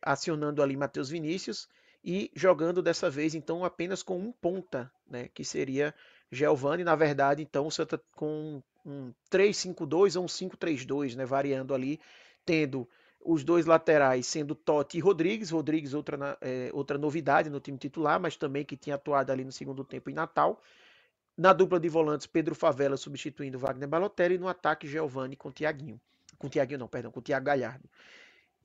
acionando ali Matheus Vinícius e jogando dessa vez então apenas com um ponta, né, que seria Giovani. Na verdade, então o Santa com um 3-5-2 ou um 5-3-2, né, variando ali, tendo os dois laterais sendo Totti e Rodrigues. Rodrigues, outra novidade no time titular, mas também que tinha atuado ali no segundo tempo em Natal. Na dupla de volantes, Pedro Favela substituindo Wagner Balotelli, e no ataque Giovani com Thiaguinho. Com Thiaguinho não, perdão, com Thiago Galhardo.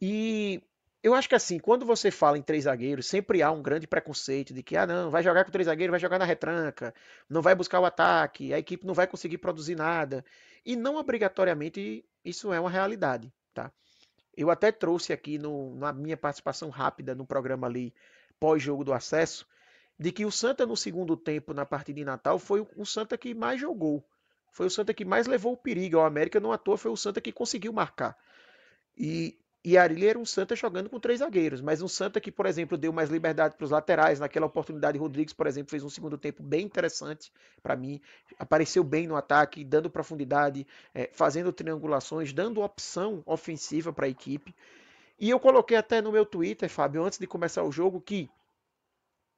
E eu acho que assim, quando você fala em 3 zagueiros, sempre há um grande preconceito de que, ah, não, vai jogar com 3 zagueiros, vai jogar na retranca, não vai buscar o ataque, a equipe não vai conseguir produzir nada. E não obrigatoriamente isso é uma realidade, tá? Eu até trouxe aqui na minha participação rápida no programa ali, pós-jogo do acesso, de que o Santa no segundo tempo, na partida de Natal, foi o Santa que mais jogou. Foi o Santa que mais levou o perigo ao América, não à toa foi o Santa que conseguiu marcar. E ali era um Santa jogando com 3 zagueiros, mas um Santa que, por exemplo, deu mais liberdade para os laterais. Naquela oportunidade, Rodrigues, por exemplo, fez um segundo tempo bem interessante para mim. Apareceu bem no ataque, dando profundidade, fazendo triangulações, dando opção ofensiva para a equipe. E eu coloquei até no meu Twitter, Fábio, antes de começar o jogo, que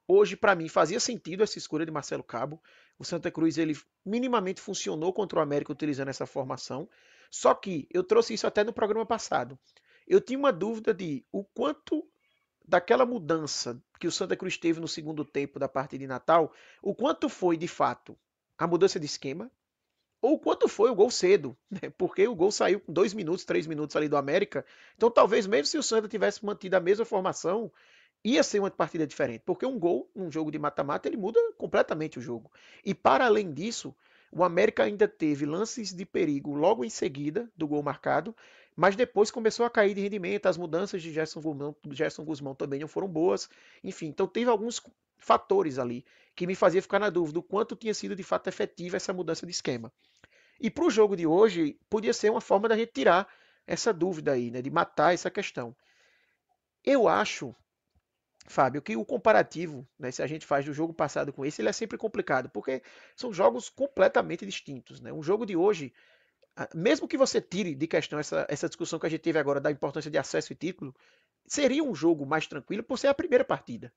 hoje, para mim, fazia sentido essa escolha de Marcelo Cabo. O Santa Cruz, ele minimamente funcionou contra o América utilizando essa formação. Só que eu trouxe isso até no programa passado. Eu tinha uma dúvida de o quanto daquela mudança que o Santa Cruz teve no segundo tempo da partida de Natal, o quanto foi de fato a mudança de esquema, ou o quanto foi o gol cedo, né? Porque o gol saiu com 2 minutos, 3 minutos ali do América. Então talvez mesmo se o Santa tivesse mantido a mesma formação, ia ser uma partida diferente, porque um gol num jogo de mata-mata ele muda completamente o jogo. E para além disso, o América ainda teve lances de perigo logo em seguida do gol marcado, mas depois começou a cair de rendimento, as mudanças de Gerson Guzmão também não foram boas, enfim, então teve alguns fatores ali que me fazia ficar na dúvida do quanto tinha sido de fato efetiva essa mudança de esquema. E para o jogo de hoje, podia ser uma forma da gente tirar essa dúvida aí, né, de matar essa questão. Eu acho, Fábio, que o comparativo, né, se a gente faz do jogo passado com esse, ele é sempre complicado, porque são jogos completamente distintos, né? Um jogo de hoje, mesmo que você tire de questão essa discussão que a gente teve agora da importância de acesso e título, seria um jogo mais tranquilo por ser a primeira partida.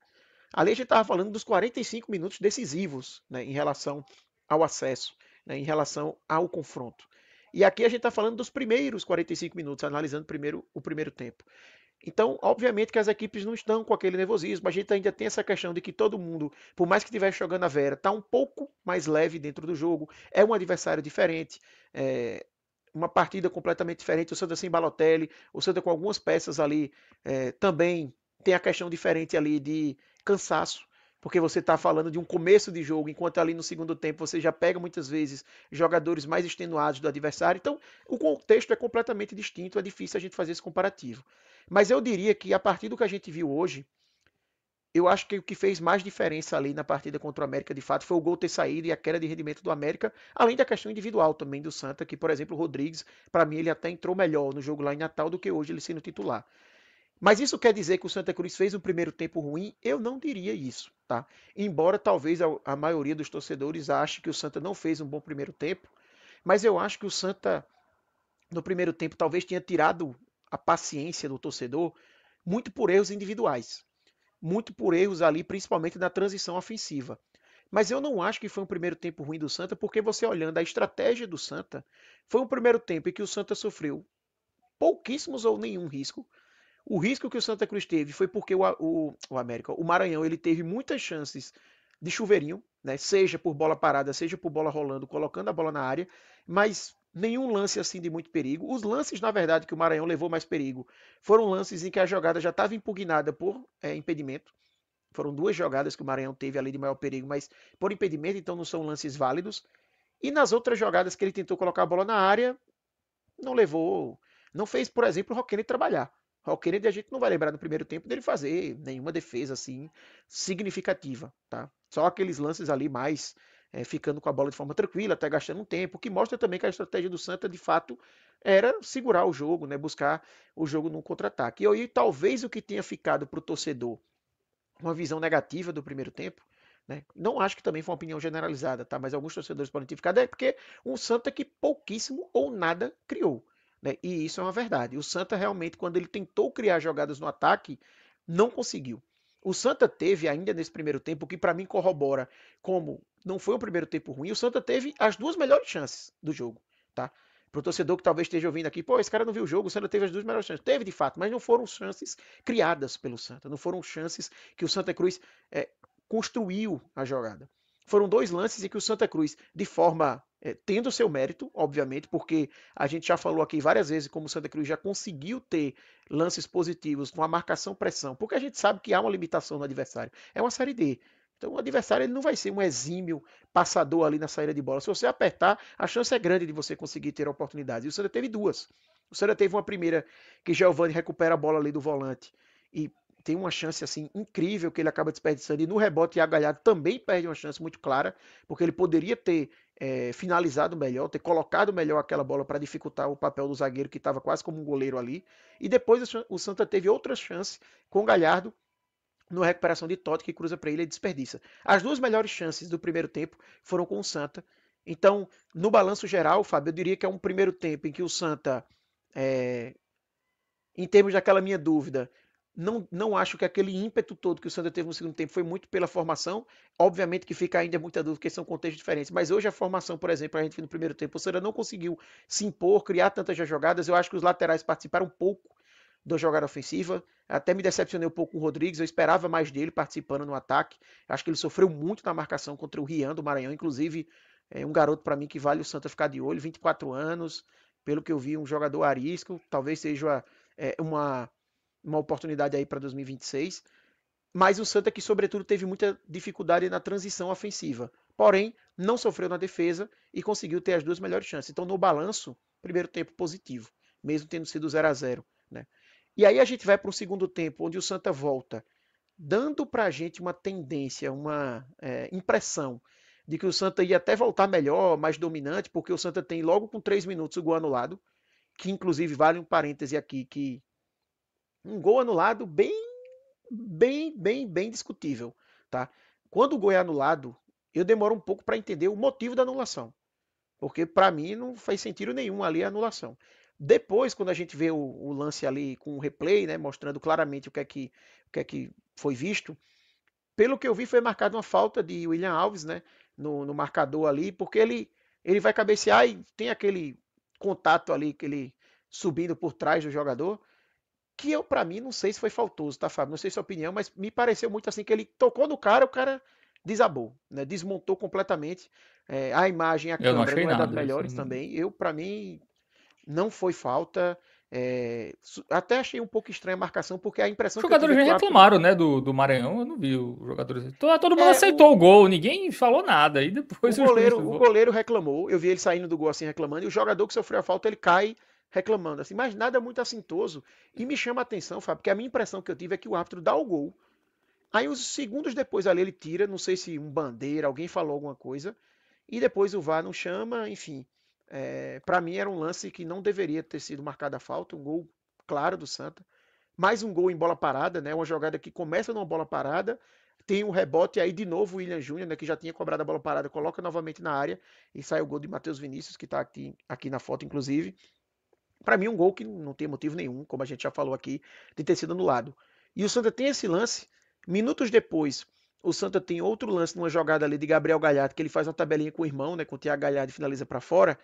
Ali a gente estava falando dos 45 minutos decisivos, né, em relação ao acesso, né, em relação ao confronto. E aqui a gente está falando dos primeiros 45 minutos, analisando primeiro o primeiro tempo. Então, obviamente que as equipes não estão com aquele nervosismo, a gente ainda tem essa questão de que todo mundo, por mais que estivesse jogando a Vera, está um pouco mais leve dentro do jogo, é um adversário diferente, é uma partida completamente diferente, o Santa sem Balotelli, o Santa com algumas peças ali, também tem a questão diferente ali de cansaço, porque você está falando de um começo de jogo, enquanto ali no segundo tempo você já pega muitas vezes jogadores mais extenuados do adversário, então o contexto é completamente distinto, é difícil a gente fazer esse comparativo. Mas eu diria que a partir do que a gente viu hoje, eu acho que o que fez mais diferença ali na partida contra o América, de fato, foi o gol ter saído e a queda de rendimento do América, além da questão individual também do Santa, que, por exemplo, o Rodrigues, para mim, ele até entrou melhor no jogo lá em Natal do que hoje ele sendo titular. Mas isso quer dizer que o Santa Cruz fez um primeiro tempo ruim? Eu não diria isso, tá? Embora talvez a maioria dos torcedores ache que o Santa não fez um bom primeiro tempo, mas eu acho que o Santa, no primeiro tempo, talvez tenha tirado a paciência do torcedor muito por erros individuais, muito por erros ali, principalmente na transição ofensiva. Mas eu não acho que foi um primeiro tempo ruim do Santa, porque você olhando a estratégia do Santa, foi um primeiro tempo em que o Santa sofreu pouquíssimos ou nenhum risco. O risco que o Santa Cruz teve foi porque o América, o Maranhão, ele teve muitas chances de chuveirinho, né? Seja por bola parada, seja por bola rolando, colocando a bola na área, mas nenhum lance assim de muito perigo. Os lances, na verdade, que o Maranhão levou mais perigo foram lances em que a jogada já estava impugnada por impedimento. Foram duas jogadas que o Maranhão teve ali de maior perigo, mas por impedimento, então não são lances válidos. E nas outras jogadas que ele tentou colocar a bola na área, não levou, não fez, por exemplo, o Roquene trabalhar. O Roquene a gente não vai lembrar no primeiro tempo dele fazer nenhuma defesa assim significativa, tá? Só aqueles lances ali mais ficando com a bola de forma tranquila, até gastando um tempo, que mostra também que a estratégia do Santa de fato era segurar o jogo, né? Buscar o jogo no contra-ataque. E aí talvez o que tenha ficado para o torcedor uma visão negativa do primeiro tempo, né? Não acho que também foi uma opinião generalizada, tá? Mas alguns torcedores podem ter ficado, é porque um Santa que pouquíssimo ou nada criou, né? E isso é uma verdade. O Santa realmente, quando ele tentou criar jogadas no ataque, não conseguiu. O Santa teve ainda nesse primeiro tempo, o que para mim corrobora como não foi um primeiro tempo ruim, o Santa teve as duas melhores chances do jogo, tá? Para o torcedor que talvez esteja ouvindo aqui, pô, esse cara não viu o jogo, o Santa teve as duas melhores chances. Teve de fato, mas não foram chances criadas pelo Santa, não foram chances que o Santa Cruz construiu a jogada. Foram dois lances em que o Santa Cruz, de forma tendo seu mérito, obviamente, porque a gente já falou aqui várias vezes como o Santa Cruz já conseguiu ter lances positivos com a marcação-pressão, porque a gente sabe que há uma limitação no adversário. É uma Série D. Então o adversário ele não vai ser um exímio passador ali na saída de bola. Se você apertar, a chance é grande de você conseguir ter oportunidades. E o Santa teve duas. O Santa teve uma primeira que Giovani recupera a bola ali do volante e tem uma chance assim incrível que ele acaba desperdiçando. E no rebote, Iago Galhardo também perde uma chance muito clara, porque ele poderia ter finalizado melhor, ter colocado melhor aquela bola para dificultar o papel do zagueiro que estava quase como um goleiro ali. E depois o Santa teve outras chances com o Galhardo na recuperação de Totti, que cruza para ele e desperdiça. As duas melhores chances do primeiro tempo foram com o Santa. Então, no balanço geral, Fábio, eu diria que é um primeiro tempo em que o Santa, é, em termos daquela minha dúvida, não acho que aquele ímpeto todo que o Santa teve no segundo tempo foi muito pela formação. Obviamente que fica ainda muita dúvida, porque são contextos diferentes. Mas hoje a formação, por exemplo, a gente viu no primeiro tempo, o Santa não conseguiu se impor, criar tantas jogadas. Eu acho que os laterais participaram um pouco da jogada ofensiva. Até me decepcionei um pouco com o Rodrigues. Eu esperava mais dele participando no ataque. Acho que ele sofreu muito na marcação contra o Rian do Maranhão. Inclusive, é um garoto para mim que vale o Santa ficar de olho. 24 anos. Pelo que eu vi, um jogador arisco. Talvez seja uma oportunidade aí para 2026. Mas o Santa que, sobretudo, teve muita dificuldade na transição ofensiva. Porém, não sofreu na defesa e conseguiu ter as duas melhores chances. Então, no balanço, primeiro tempo positivo, mesmo tendo sido 0-0, né? E aí a gente vai para o segundo tempo, onde o Santa volta, dando para a gente uma tendência, uma impressão de que o Santa ia até voltar melhor, mais dominante, porque o Santa tem logo com 3 minutos o gol anulado. que inclusive vale um parêntese aqui, que um gol anulado bem discutível, tá? Quando o gol é anulado, eu demoro um pouco para entender o motivo da anulação, porque para mim não faz sentido nenhum ali a anulação. Depois, quando a gente vê o lance ali com o replay, né, mostrando claramente o que é que foi visto, pelo que eu vi foi marcada uma falta de William Alves, né, no marcador ali, porque ele vai cabecear e tem aquele contato ali, que ele subindo por trás do jogador, que eu, para mim, não sei se foi faltoso, tá, Fábio? Não sei sua opinião, mas me pareceu muito assim que ele tocou no cara, o cara desabou, né? Desmontou completamente. A imagem, a Eu não câmera achei não é das nada. melhores também. Eu, para mim, não foi falta. Até achei um pouco estranha a marcação, porque a Os impressão que eu tive jogadores é nem que o árbitro. reclamaram, né, do Maranhão. Eu não vi os jogadores. Todo mundo É, aceitou o gol, ninguém falou nada. E o depois o juiz goleiro, o levou. goleiro reclamou. Eu vi ele saindo do gol assim reclamando, e o jogador que sofreu a falta, ele cai reclamando assim, mas nada muito assintoso. E me chama a atenção, Fábio, porque a minha impressão que eu tive é que o árbitro dá o gol. Aí uns segundos depois ali ele tira, não sei se um bandeira, alguém falou alguma coisa, e depois o VAR não chama, enfim. Para mim era um lance que não deveria ter sido marcada a falta, um gol claro do Santa. Mais um gol em bola parada, né? Uma jogada que começa numa bola parada, tem um rebote aí de novo o William Júnior, né, que já tinha cobrado a bola parada, coloca novamente na área e sai o gol de Matheus Vinícius, que está aqui na foto, inclusive. Para mim, um gol que não tem motivo nenhum, como a gente já falou aqui, de ter sido anulado. E o Santa tem esse lance. Minutos depois, o Santa tem outro lance numa jogada ali de Gabriel Galhardo, que ele faz uma tabelinha com o irmão, né, com o Thiago Galhardo e finaliza para fora.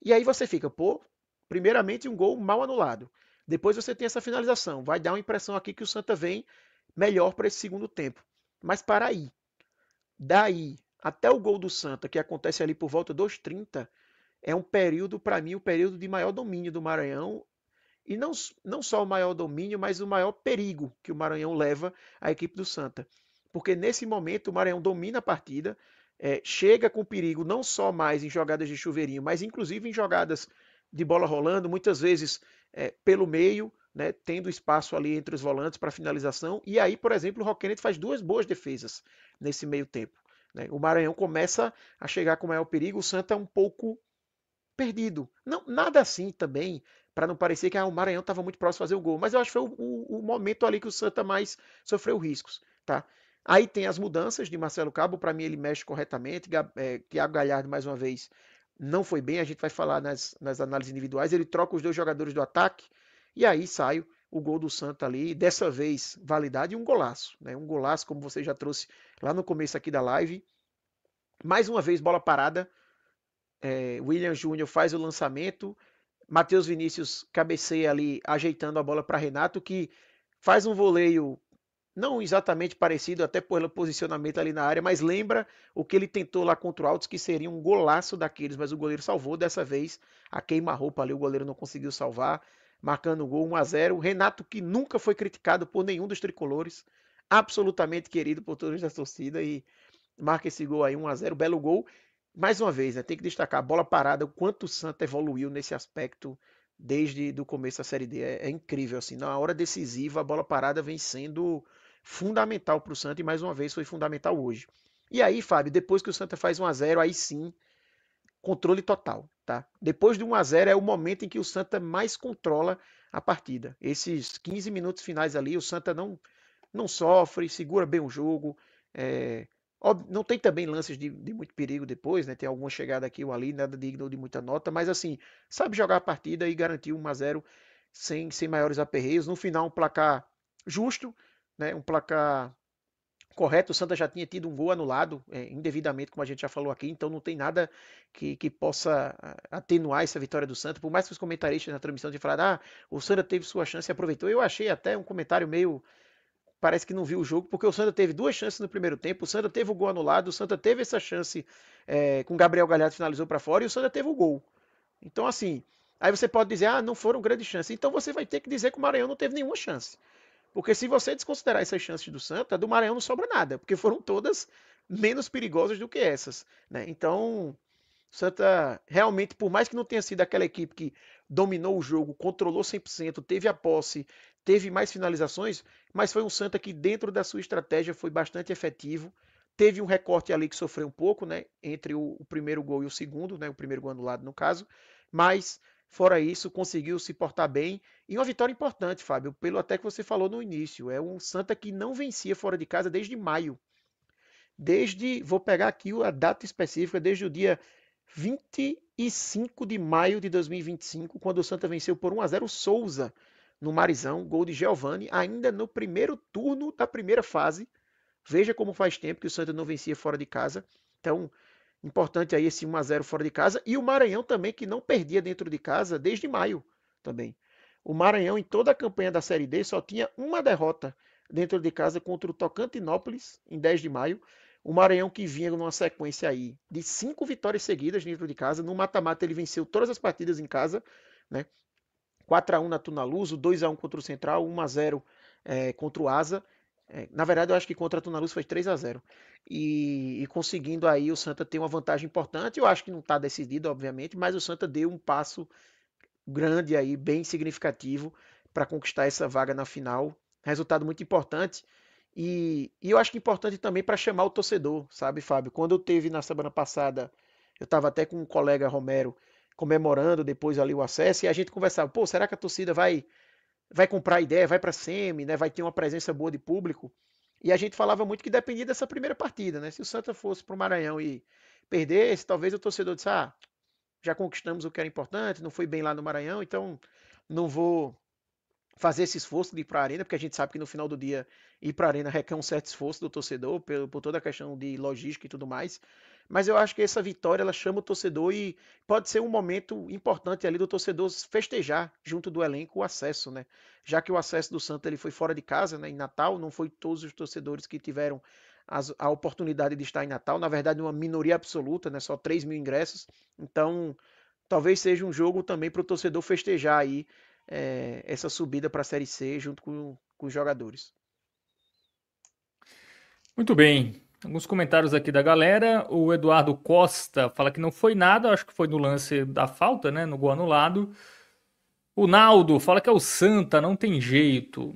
E aí você fica, pô, primeiramente um gol mal anulado. Depois você tem essa finalização. Vai dar uma impressão aqui que o Santa vem melhor para esse segundo tempo. Mas para aí, daí até o gol do Santa, que acontece ali por volta dos 30, é um período, para mim, o período de maior domínio do Maranhão. E não só o maior domínio, mas o maior perigo que o Maranhão leva à equipe do Santa. Porque nesse momento o Maranhão domina a partida, chega com perigo não só mais em jogadas de chuveirinho, mas inclusive em jogadas de bola rolando, muitas vezes pelo meio, né, tendo espaço ali entre os volantes para finalização. E aí, por exemplo, o Roquenet faz duas boas defesas nesse meio tempo. Né? O Maranhão começa a chegar com maior perigo, o Santa é um pouco perdido. Não, nada assim também, para não parecer que o Maranhão estava muito próximo de fazer o gol. Mas eu acho que foi o momento ali que o Santa mais sofreu riscos. Tá? Aí tem as mudanças de Marcelo Cabo, para mim ele mexe corretamente. Thiago Galhardo, mais uma vez, não foi bem. A gente vai falar nas análises individuais. Ele troca os dois jogadores do ataque e aí sai o gol do Santa ali. Dessa vez, validade e um golaço. Né? Um golaço, como você já trouxe lá no começo aqui da live. Mais uma vez, bola parada. William Júnior faz o lançamento, Matheus Vinícius cabeceia ali, ajeitando a bola para Renato, que faz um voleio não exatamente parecido, até pelo posicionamento ali na área, mas lembra o que ele tentou lá contra o Altos, que seria um golaço daqueles, mas o goleiro salvou dessa vez, a queima-roupa ali, o goleiro não conseguiu salvar, marcando o gol 1-0. Renato, que nunca foi criticado por nenhum dos tricolores, absolutamente querido por todos da torcida, e marca esse gol aí, 1-0, belo gol. Mais uma vez, né, tem que destacar a bola parada, o quanto o Santa evoluiu nesse aspecto desde o começo da Série D. É incrível, assim, na hora decisiva, a bola parada vem sendo fundamental para o Santa e mais uma vez foi fundamental hoje. E aí, Fábio, depois que o Santa faz 1-0, aí sim, controle total, tá? Depois de 1-0 é o momento em que o Santa mais controla a partida. Esses 15 minutos finais ali, o Santa não sofre, segura bem o jogo, não tem também lances de muito perigo depois, né? Tem alguma chegada aqui ou ali, nada digno de muita nota, mas assim, sabe jogar a partida e garantir 1-0 sem maiores aperreios. No final, um placar justo, né? Um placar correto. O Santa já tinha tido um gol anulado indevidamente, como a gente já falou aqui, então não tem nada que possa atenuar essa vitória do Santa. Por mais que os comentaristas na transmissão tenham falado, o Santa teve sua chance e aproveitou. Eu achei até um comentário meio parece que não viu o jogo, porque o Santa teve duas chances no primeiro tempo, o Santa teve o gol anulado, o Santa teve essa chance com o Gabriel Galhardo finalizou para fora e o Santa teve o gol. Então, assim, aí você pode dizer, não foram grandes chances. Então você vai ter que dizer que o Maranhão não teve nenhuma chance. Porque se você desconsiderar essas chances do Santa, do Maranhão não sobra nada, porque foram todas menos perigosas do que essas. Né? Então, Santa realmente, por mais que não tenha sido aquela equipe que dominou o jogo, controlou 100%, teve a posse, teve mais finalizações, mas foi um Santa que dentro da sua estratégia foi bastante efetivo. Teve um recorte ali que sofreu um pouco, né, entre o primeiro gol e o segundo, né, o primeiro gol anulado no caso, mas Fora isso, conseguiu se portar bem. E uma vitória importante, Fábio, pelo até que você falou no início. É um Santa que não vencia fora de casa desde maio. Vou pegar aqui a data específica, desde o dia 25 de maio de 2025, quando o Santa venceu por 1-0 o Souza no Marizão, gol de Giovani, ainda no primeiro turno da primeira fase. Veja como faz tempo que o Santa não vencia fora de casa. Então, importante aí esse 1-0 fora de casa. E o Maranhão também, que não perdia dentro de casa desde maio também. O Maranhão, em toda a campanha da Série D, só tinha uma derrota dentro de casa contra o Tocantinópolis, em 10 de maio. O Maranhão que vinha numa sequência aí de 5 vitórias seguidas dentro de casa. No mata-mata ele venceu todas as partidas em casa, né? 4-1 na Tunaluz, 2-1 contra o Central, 1-0 contra o Asa. Na verdade, eu acho que contra a Tunaluz foi 3-0. E conseguindo aí o Santa ter uma vantagem importante. Eu acho que não está decidido, obviamente, mas o Santa deu um passo grande aí, bem significativo, para conquistar essa vaga na final. Resultado muito importante. E eu acho que importante também para chamar o torcedor, sabe, Fábio? Quando eu teve na semana passada, eu estava até com um colega Romero comemorando depois ali o acesso e a gente conversava, pô, será que a torcida vai comprar a ideia, vai para a SEMI, né? Vai ter uma presença boa de público? E a gente falava muito que dependia dessa primeira partida, né? Se o Santa fosse para o Maranhão e perdesse, talvez o torcedor disse, ah, já conquistamos o que era importante, não foi bem lá no Maranhão, então não vou fazer esse esforço de ir para a arena, porque a gente sabe que no final do dia ir para a arena requer um certo esforço do torcedor, por toda a questão de logística e tudo mais. Mas eu acho que essa vitória ela chama o torcedor e pode ser um momento importante ali do torcedor festejar junto do elenco o acesso, né? Já que o acesso do Santa ele foi fora de casa, né? Em Natal, não foi todos os torcedores que tiveram a oportunidade de estar em Natal, na verdade uma minoria absoluta, né? Só 3 mil ingressos. Então talvez seja um jogo também para o torcedor festejar aí essa subida para a Série C junto com os jogadores. Muito bem. Alguns comentários aqui da galera. O Eduardo Costa fala que não foi nada, acho que foi no lance da falta, né? No gol anulado. O Naldo fala que é o Santa, não tem jeito.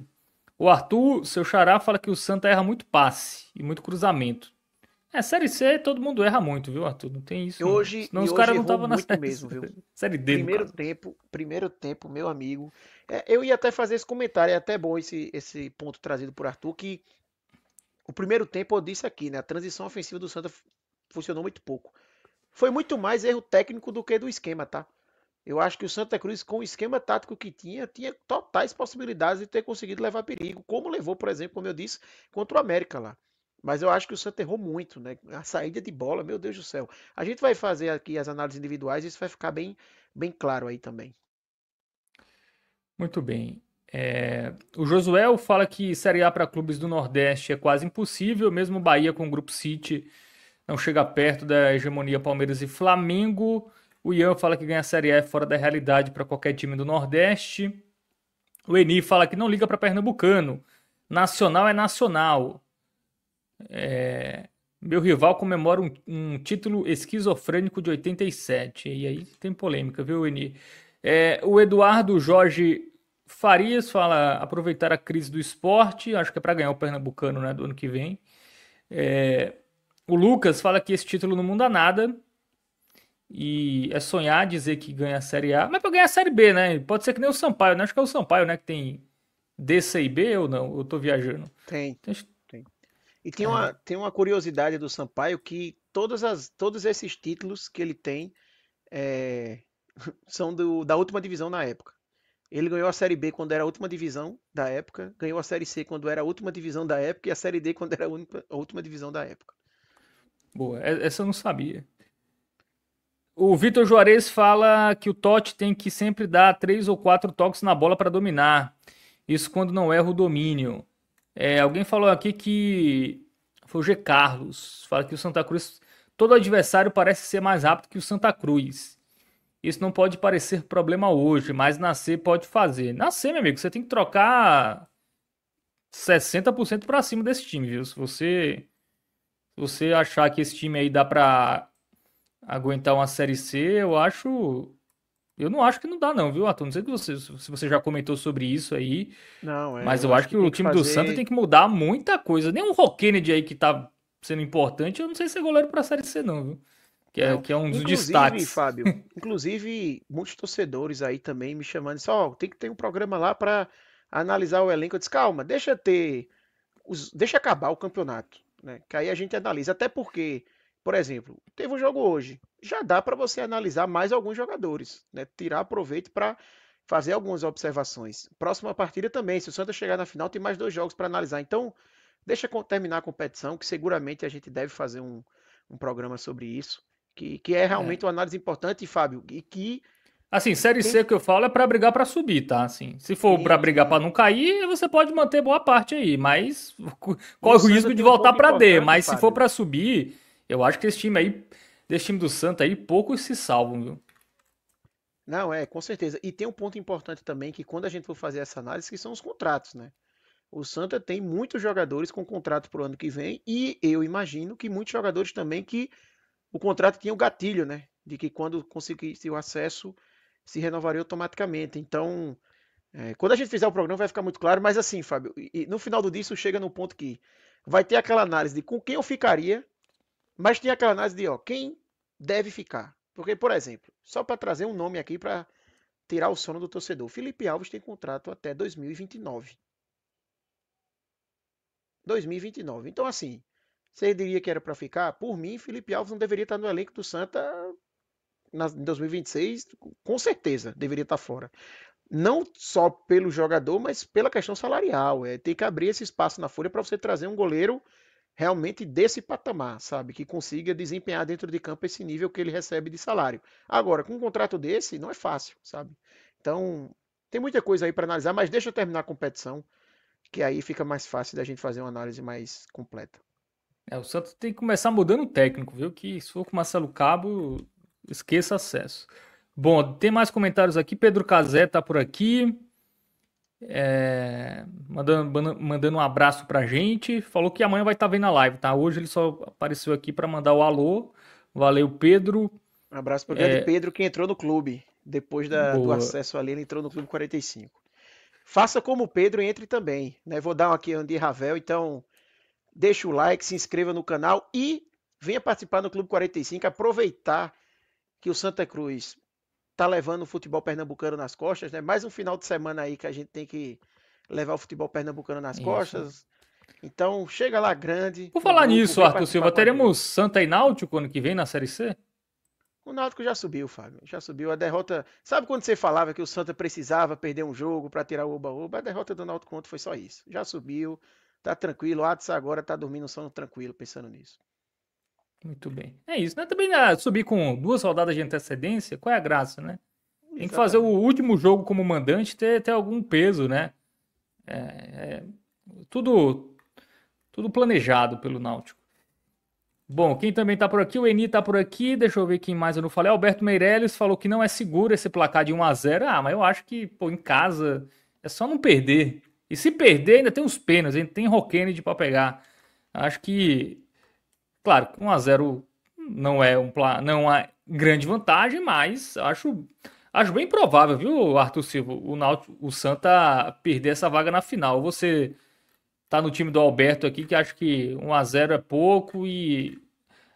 O Arthur, seu xará, fala que o Santa erra muito passe e muito cruzamento. Série C todo mundo erra muito, viu, Arthur? Não tem E isso não. hoje, Senão e os hoje caras não errou estavam na muito série, mesmo, viu? série D, no caso. Primeiro tempo, meu amigo. Eu ia até fazer esse comentário, é até bom esse ponto trazido por Arthur, que o primeiro tempo eu disse aqui, né? A transição ofensiva do Santa funcionou muito pouco. Foi muito mais erro técnico do que do esquema, tá? Eu acho que o Santa Cruz, com o esquema tático que tinha totais possibilidades de ter conseguido levar perigo, como levou, por exemplo, como eu disse, contra o América lá. Mas eu acho que o Santa errou muito, né? A saída de bola, meu Deus do céu. A gente vai fazer aqui as análises individuais e isso vai ficar bem claro aí também. Muito bem. O Josuel fala que Série A para clubes do Nordeste é quase impossível, mesmo o Bahia com o Grupo City não chega perto da hegemonia Palmeiras e Flamengo. O Ian fala que ganhar a Série A é fora da realidade para qualquer time do Nordeste. O Eni fala que não liga para Pernambucano. Nacional é nacional. Meu rival comemora um título esquizofrênico de 87. E aí tem polêmica, viu, Eni? O Eduardo Jorge Farias fala aproveitar a crise do esporte. Acho que é para ganhar o Pernambucano, né, do ano que vem. O Lucas fala que esse título não muda nada. E é sonhar dizer que ganha a Série A. Mas para ganhar a Série B, né? Pode ser que nem o Sampaio, né? Acho que é o Sampaio, né? Que tem D, C e B ou não? Eu tô viajando. Tem, Então, tem. E tem uma curiosidade do Sampaio que todos esses títulos que ele tem é, são da última divisão na época. Ele ganhou a Série B quando era a última divisão da época, ganhou a Série C quando era a última divisão da época e a Série D quando era a última divisão da época. boa, essa eu não sabia. O Vitor Juarez fala que o Totti tem que sempre dar 3 ou 4 toques na bola para dominar. Isso quando não erra o domínio. Alguém falou aqui que foi o G. Carlos. Fala que o Santa Cruz, todo adversário parece ser mais rápido que o Santa Cruz. Isso não pode parecer problema hoje, mas nascer pode fazer. Nascer, meu amigo, você tem que trocar 60% para cima desse time, viu? Se você achar que esse time aí dá para aguentar uma Série C, eu acho. Eu não acho que não dá, não, viu, Arthur? Não sei se você já comentou sobre isso aí, Não, mas eu eu acho acho que que o tem que time do Santa tem fazer. que mudar muita coisa. Nem o Roquened aí que tá sendo importante, eu não sei se é goleiro pra Série C, não, viu? Não. que é um dos Inclusive, destaques. Fábio, inclusive muitos torcedores aí também me chamando, disse, ó, tem que ter um programa lá para analisar o elenco. Eu disse, calma, deixa acabar o campeonato, né? Que aí a gente analisa. Até porque, por exemplo, teve um jogo hoje. Já dá para você analisar mais alguns jogadores, né? Tirar proveito para fazer algumas observações. Próxima partida também. Se o Santa chegar na final, tem mais dois jogos para analisar. Então, deixa terminar a competição, que seguramente a gente deve fazer um programa sobre isso. Que é É. realmente uma análise importante, Fábio, e que Assim, Série tem. C que eu falo é pra brigar pra subir, tá? Assim, se for pra Sim, brigar pra sim. não cair, você pode manter boa parte aí, mas E o corre o Santa risco de tem um voltar ponto pra D. importante, Mas se for Fábio. pra subir, eu acho que desse time do Santa aí, poucos se salvam, viu? Não, é, com certeza. E tem um ponto importante também que quando a gente for fazer essa análise, que são os contratos, né? O Santa tem muitos jogadores com contrato para o ano que vem e eu imagino que muitos jogadores também que o contrato tinha o gatilho, né? De que quando conseguisse o acesso se renovaria automaticamente. Então, quando a gente fizer o programa vai ficar muito claro, mas assim, Fábio, e no final do dia isso chega no ponto que vai ter aquela análise de com quem eu ficaria, mas tem aquela análise de ó, quem deve ficar. Porque, por exemplo, só para trazer um nome aqui para tirar o sono do torcedor, Felipe Alves tem contrato até 2029. 2029. Então, assim, você diria que era para ficar? Por mim, Felipe Alves não deveria estar no elenco do Santa em 2026, com certeza, deveria estar fora. Não só pelo jogador, mas pela questão salarial. Tem que abrir esse espaço na folha para você trazer um goleiro realmente desse patamar, sabe? Que consiga desempenhar dentro de campo esse nível que ele recebe de salário. Agora, com um contrato desse, não é fácil, sabe? Então, tem muita coisa aí para analisar, mas deixa eu terminar a competição, que aí fica mais fácil da gente fazer uma análise mais completa. É, o Santos tem que começar mudando o técnico, viu? Que se for com o Marcelo Cabo, esqueça acesso. Bom, tem mais comentários aqui. Pedro Cazé tá por aqui. Mandando um abraço pra gente. Falou que amanhã vai estar vendo a live, tá? Hoje ele só apareceu aqui pra mandar o alô. Valeu, Pedro. Um abraço para o grande Pedro, que entrou no clube. Depois do Boa. acesso ali, ele entrou no Clube 45. Faça como o Pedro e entre também. Né? Vou dar um aqui de Ravel, então deixa o like, se inscreva no canal e venha participar do Clube 45, aproveitar que o Santa Cruz tá levando o futebol pernambucano nas costas, né? Mais um final de semana aí que a gente tem que levar o futebol pernambucano nas Isso. costas. Então, chega lá grande Por no falar grupo, nisso, vem Arthur participar Silva, com a teremos gente. Santa e Náutico ano que vem na Série C? O Náutico já subiu, Fábio. Já subiu a derrota. Sabe quando você falava que o Santa precisava perder um jogo para tirar o Oba-Oba? A derrota do Náutico ontem foi só isso. Já subiu, tá tranquilo. O Atos agora tá dormindo um sono tranquilo pensando nisso. Muito bem. É isso, né? Também né, subir com 2 rodadas de antecedência, qual é a graça, né? Tem que fazer o Exatamente. último jogo como mandante ter algum peso, né? É tudo, tudo planejado pelo Náutico. Bom, quem também tá por aqui, o Eni tá por aqui, deixa eu ver quem mais eu não falei. Alberto Meirelles falou que não é seguro esse placar de 1-0. Ah, mas eu acho que, pô, em casa é só não perder. E se perder, ainda tem os pênaltis, ainda tem Roquenide pra pegar. Acho que, claro, 1-0 não é grande vantagem, mas acho bem provável, viu, Arthur Silva, o Santa perder essa vaga na final. Você tá no time do Alberto aqui, que acho que 1-0 é pouco e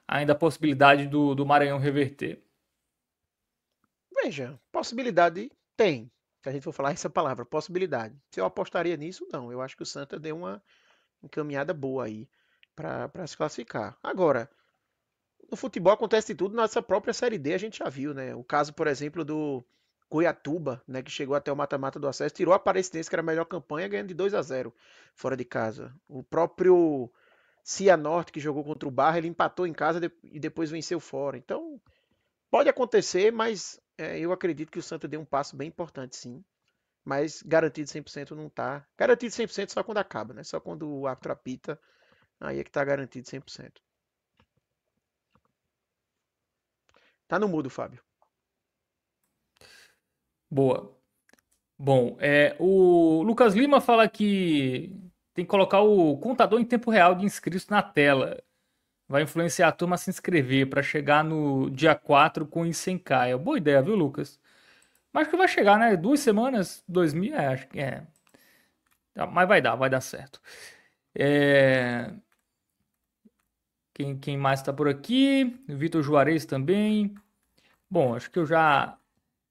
ainda a possibilidade do Maranhão reverter. Veja, possibilidade tem. Se a gente for falar essa palavra, possibilidade. Se eu apostaria nisso, não. Eu acho que o Santa deu uma encaminhada boa aí para se classificar. Agora, no futebol acontece de tudo, nossa própria Série D a gente já viu, né? O caso, por exemplo, do Goiatuba, né, que chegou até o mata-mata do acesso, tirou a Aparecidense, que era a melhor campanha, ganhando de 2-0 fora de casa. O próprio Cianorte, que jogou contra o Barra, ele empatou em casa e depois venceu fora. Então, pode acontecer, mas eu acredito que o Santa deu um passo bem importante, sim. Mas garantido 100% não tá. Garantido 100% só quando acaba, né? Só quando o árbitro apita, aí é que tá garantido 100%. Tá no mudo, Fábio. Boa. Bom, o Lucas Lima fala que tem que colocar o contador em tempo real de inscritos na tela. Vai influenciar a turma a se inscrever para chegar no dia 4 com isso 100K. É boa ideia, viu, Lucas? Mas acho que vai chegar, né? 2 semanas, 2000, acho que é. Tá, mas vai dar certo. É, Quem mais está por aqui? Vitor Juarez também. Bom, acho que eu já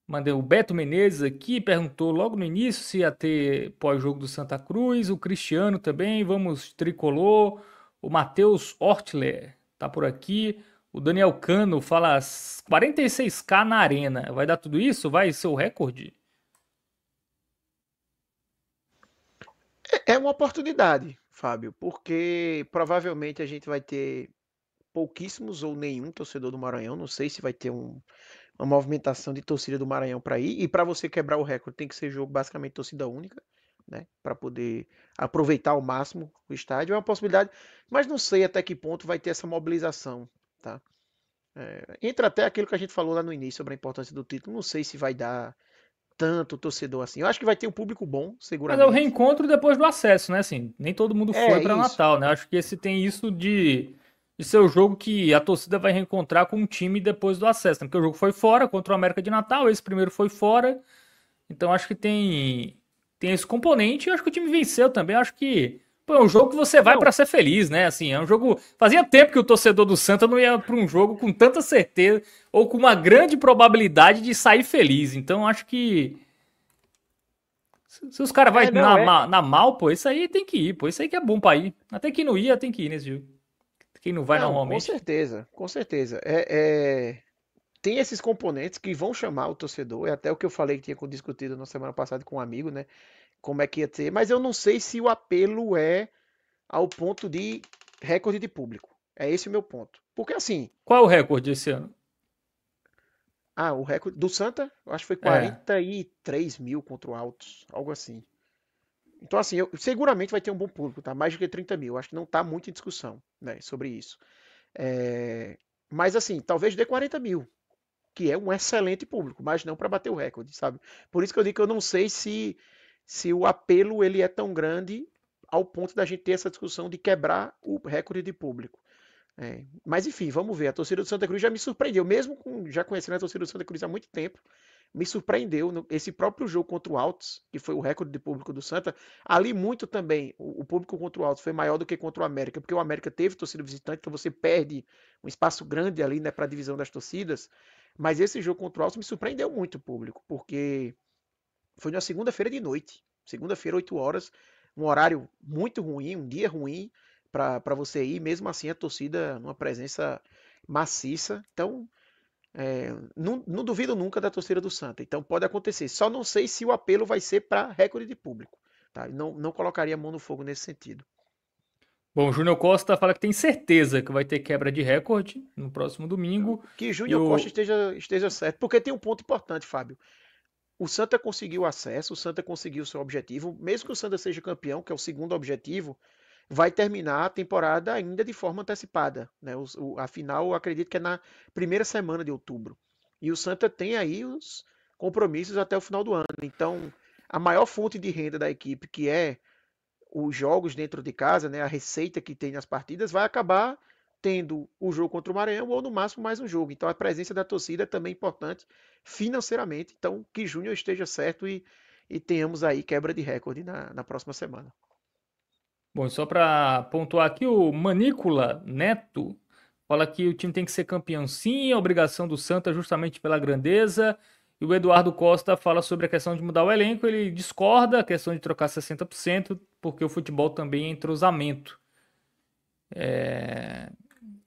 mandei o Beto Menezes aqui, perguntou logo no início se ia ter pós-jogo do Santa Cruz. O Cristiano também, vamos tricolor. O Matheus Ortler tá por aqui. O Daniel Cano fala 46K na arena. Vai dar tudo isso? Vai ser o recorde? É uma oportunidade, Fábio, porque provavelmente a gente vai ter pouquíssimos ou nenhum torcedor do Maranhão. Não sei se vai ter uma movimentação de torcida do Maranhão para ir. E para você quebrar o recorde, tem que ser jogo basicamente torcida única, né? Para poder aproveitar ao máximo o estádio. É uma possibilidade, mas não sei até que ponto vai ter essa mobilização, tá? Entra até aquilo que a gente falou lá no início sobre a importância do título. Não sei se vai dar tanto torcedor assim. Eu acho que vai ter um público bom, Mas é o seguramente. reencontro depois do acesso, né? Assim, nem todo mundo foi É para isso. Natal, né? Acho que esse tem isso de ser o jogo que a torcida vai reencontrar com o time depois do acesso, né? Porque o jogo foi fora contra o América de Natal, esse primeiro foi fora. Então acho que tem esse componente. E acho que o time venceu também. Acho que pô, é um jogo que você vai Não, para ser feliz, né? Assim, é um jogo. Fazia tempo que o torcedor do Santa não ia para um jogo com tanta certeza ou com uma grande probabilidade de sair feliz. Então acho que se os caras vai não é. na mal, pô, isso aí tem que ir, pô, isso aí que é bom pra ir. Até quem não ia tem que ir nesse jogo. Quem não vai Não, com normalmente. certeza, com certeza. Tem esses componentes que vão chamar o torcedor. É até o que eu falei que tinha discutido na semana passada com um amigo, né? Como é que ia ter. Mas eu não sei se o apelo é ao ponto de recorde de público. É esse o meu ponto. Porque assim, Qual é o recorde esse ano? o recorde do Santa, eu acho que foi É. 43 mil contra o Altos, algo assim. Então, assim, seguramente vai ter um bom público, tá? Mais do que 30 mil. Acho que não tá muito em discussão, né, sobre isso. É, Mas, assim, talvez dê 40 mil, que é um excelente público, mas não para bater o recorde, sabe? Por isso que eu digo que eu não sei se o apelo ele é tão grande ao ponto da gente ter essa discussão de quebrar o recorde de público. Mas enfim, vamos ver. A torcida do Santa Cruz já me surpreendeu, mesmo já conhecendo a torcida do Santa Cruz há muito tempo, me surpreendeu esse próprio jogo contra o Altos, que foi o recorde de público do Santa. Ali muito também, o público contra o Altos foi maior do que contra o América, porque o América teve torcida visitante, então você perde um espaço grande ali, né, para a divisão das torcidas. Mas esse jogo contra o Altos me surpreendeu muito o público, porque foi na segunda-feira de noite. Segunda-feira, 8 horas, um horário muito ruim, um dia ruim para você ir, mesmo assim a torcida numa presença maciça. Então, não duvido nunca da torcida do Santa. Então pode acontecer. Só não sei se o apelo vai ser para recorde de público. Tá? Não colocaria a mão no fogo nesse sentido. Bom, o Júnior Costa fala que tem certeza que vai ter quebra de recorde no próximo Então, domingo. que E Júnior Costa o. esteja certo, porque tem um ponto importante, Fábio. O Santa conseguiu acesso, o Santa conseguiu seu objetivo, mesmo que o Santa seja campeão, que é o segundo objetivo, vai terminar a temporada ainda de forma antecipada. Né? A final, eu acredito que é na primeira semana de outubro. E o Santa tem aí os compromissos até o final do ano. Então, a maior fonte de renda da equipe, que é os jogos dentro de casa, né, a receita que tem nas partidas, vai acabar tendo o jogo contra o Maranhão ou no máximo mais um jogo. Então a presença da torcida é também importante financeiramente. Então que Júnior esteja certo e tenhamos aí quebra de recorde na próxima semana. Bom, só para pontuar aqui, o Manícola Neto fala que o time tem que ser campeão sim, a obrigação do Santa justamente pela grandeza. E o Eduardo Costa fala sobre a questão de mudar o elenco, ele discorda a questão de trocar 60%, porque o futebol também é entrosamento.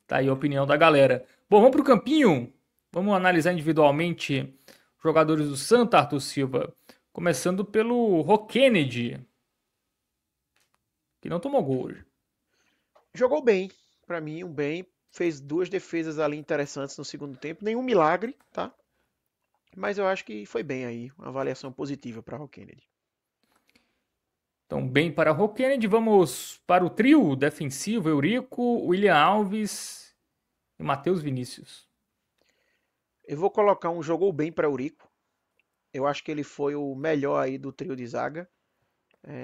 Tá aí a opinião da galera. Bom, vamos pro campinho. Vamos analisar individualmente os jogadores do Santa, Arthur Silva. Começando pelo Rock Kennedy, que não tomou gol hoje. Jogou bem, para mim, um bem. Fez duas defesas ali interessantes no segundo tempo. Nenhum milagre, tá? Mas eu acho que foi bem aí. Uma avaliação positiva para o Kennedy. Então, bem para o Kennedy, vamos para o trio defensivo, Eurico, William Alves e Matheus Vinícius. Eu vou colocar um jogou bem para Eurico. Eu acho que ele foi o melhor aí do trio de zaga.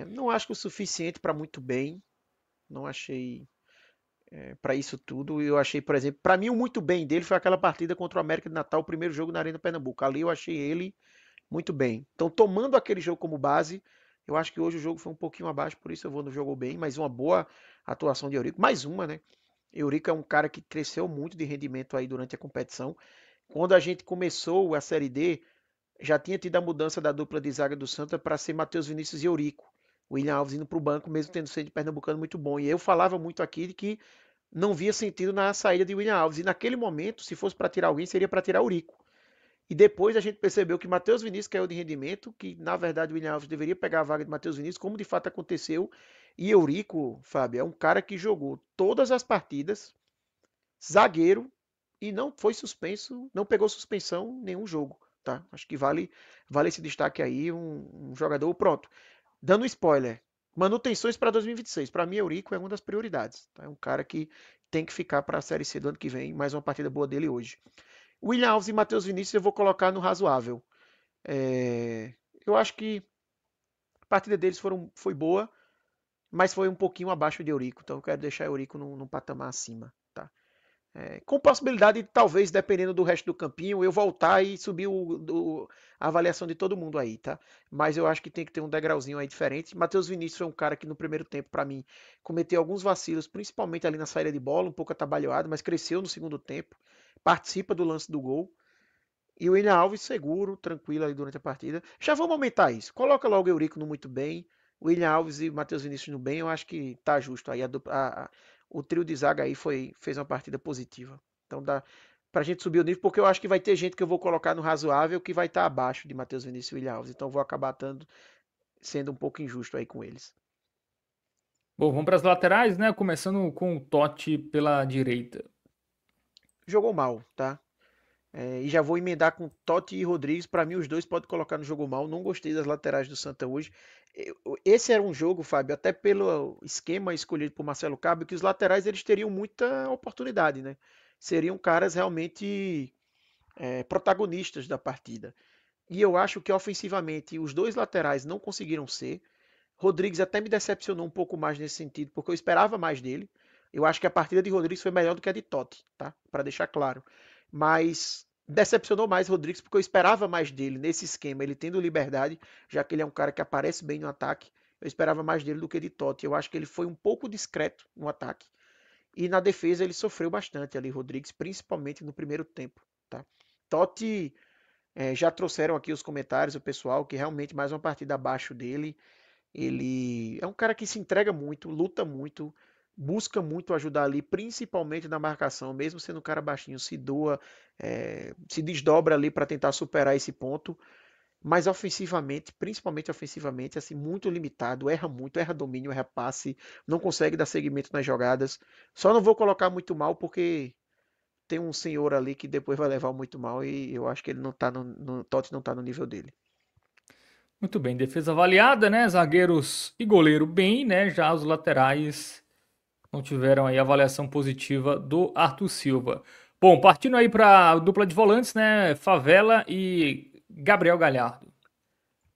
Não acho que o suficiente para muito bem. Não achei para isso tudo. Eu achei, por exemplo, para mim o muito bem dele foi aquela partida contra o América de Natal, o primeiro jogo na Arena Pernambuco. Ali eu achei ele muito bem. Então, tomando aquele jogo como base, eu acho que hoje o jogo foi um pouquinho abaixo, por isso eu vou no jogo bem, mas uma boa atuação de Eurico. Mais uma, né? Eurico é um cara que cresceu muito de rendimento aí durante a competição. Quando a gente começou a Série D, já tinha tido a mudança da dupla de zaga do Santa para ser Matheus Vinícius e Eurico. O William Alves indo para o banco, mesmo tendo sido de Pernambucano muito bom. E eu falava muito aqui de que não via sentido na saída de William Alves. E naquele momento, se fosse para tirar alguém, seria para tirar Eurico. E depois a gente percebeu que Matheus Vinícius caiu de rendimento, que na verdade o William Alves deveria pegar a vaga de Matheus Vinícius, como de fato aconteceu. E Eurico, Fábio, é um cara que jogou todas as partidas, zagueiro, e não foi suspenso, não pegou suspensão em nenhum jogo. Tá? Acho que vale esse destaque aí, um jogador pronto. Dando spoiler, manutenções para 2026. Para mim, Eurico é uma das prioridades. Tá? É um cara que tem que ficar para a Série C do ano que vem. Mais uma partida boa dele hoje. William Alves e Matheus Vinícius eu vou colocar no razoável. É, eu acho que a partida deles foi boa, mas foi um pouquinho abaixo de Eurico. Então eu quero deixar Eurico num patamar acima. Tá? Com possibilidade de, talvez, dependendo do resto do campinho, eu voltar e subir a avaliação de todo mundo aí, tá? Mas eu acho que tem que ter um degrauzinho aí diferente. Matheus Vinícius é um cara que no primeiro tempo, para mim, cometeu alguns vacilos, principalmente ali na saída de bola, um pouco atabalhoado, mas cresceu no segundo tempo, participa do lance do gol. E o William Alves seguro, tranquilo ali durante a partida. Já vamos aumentar isso. Coloca logo o Eurico no muito bem. O William Alves e o Matheus Vinícius no bem. Eu acho que tá justo aí. O trio de zaga aí fez uma partida positiva. Então dá pra gente subir o nível, porque eu acho que vai ter gente que eu vou colocar no razoável que vai estar abaixo de Matheus Vinícius e William Alves. Então eu vou acabar sendo um pouco injusto aí com eles. Bom, vamos para as laterais, né? Começando com o Totti pela direita. Jogou mal, tá? E já vou emendar com Totti e Rodrigues. Para mim, os dois podem colocar no jogo mal. Não gostei das laterais do Santa hoje. Esse era um jogo, Fábio, até pelo esquema escolhido por Marcelo Cabo, que os laterais eles teriam muita oportunidade, né? Seriam caras realmente protagonistas da partida. E eu acho que ofensivamente os dois laterais não conseguiram ser. Rodrigues até me decepcionou um pouco mais nesse sentido, porque eu esperava mais dele. Eu acho que a partida de Rodrigues foi melhor do que a de Totti, tá? Para deixar claro. Mas decepcionou mais Rodrigues porque eu esperava mais dele nesse esquema, ele tendo liberdade, já que ele é um cara que aparece bem no ataque. Eu esperava mais dele do que de Totti. Eu acho que ele foi um pouco discreto no ataque. E na defesa ele sofreu bastante ali, Rodrigues, principalmente no primeiro tempo, tá? Totti, já trouxeram aqui os comentários, o pessoal, que realmente mais uma partida abaixo dele. Ele é um cara que se entrega muito, luta muito, busca muito ajudar ali, principalmente na marcação, mesmo sendo um cara baixinho, se doa, se desdobra ali para tentar superar esse ponto. Mas ofensivamente, principalmente ofensivamente, assim, muito limitado, erra muito, erra domínio, erra passe, não consegue dar seguimento nas jogadas. Só não vou colocar muito mal porque tem um senhor ali que depois vai levar muito mal e eu acho que ele não tá Totti não tá no nível dele. Muito bem, defesa avaliada, né? Zagueiros e goleiro bem, né? Já os laterais não tiveram aí avaliação positiva do Arthur Silva. Bom, partindo aí para a dupla de volantes, né? Favela e Gabriel Galhardo.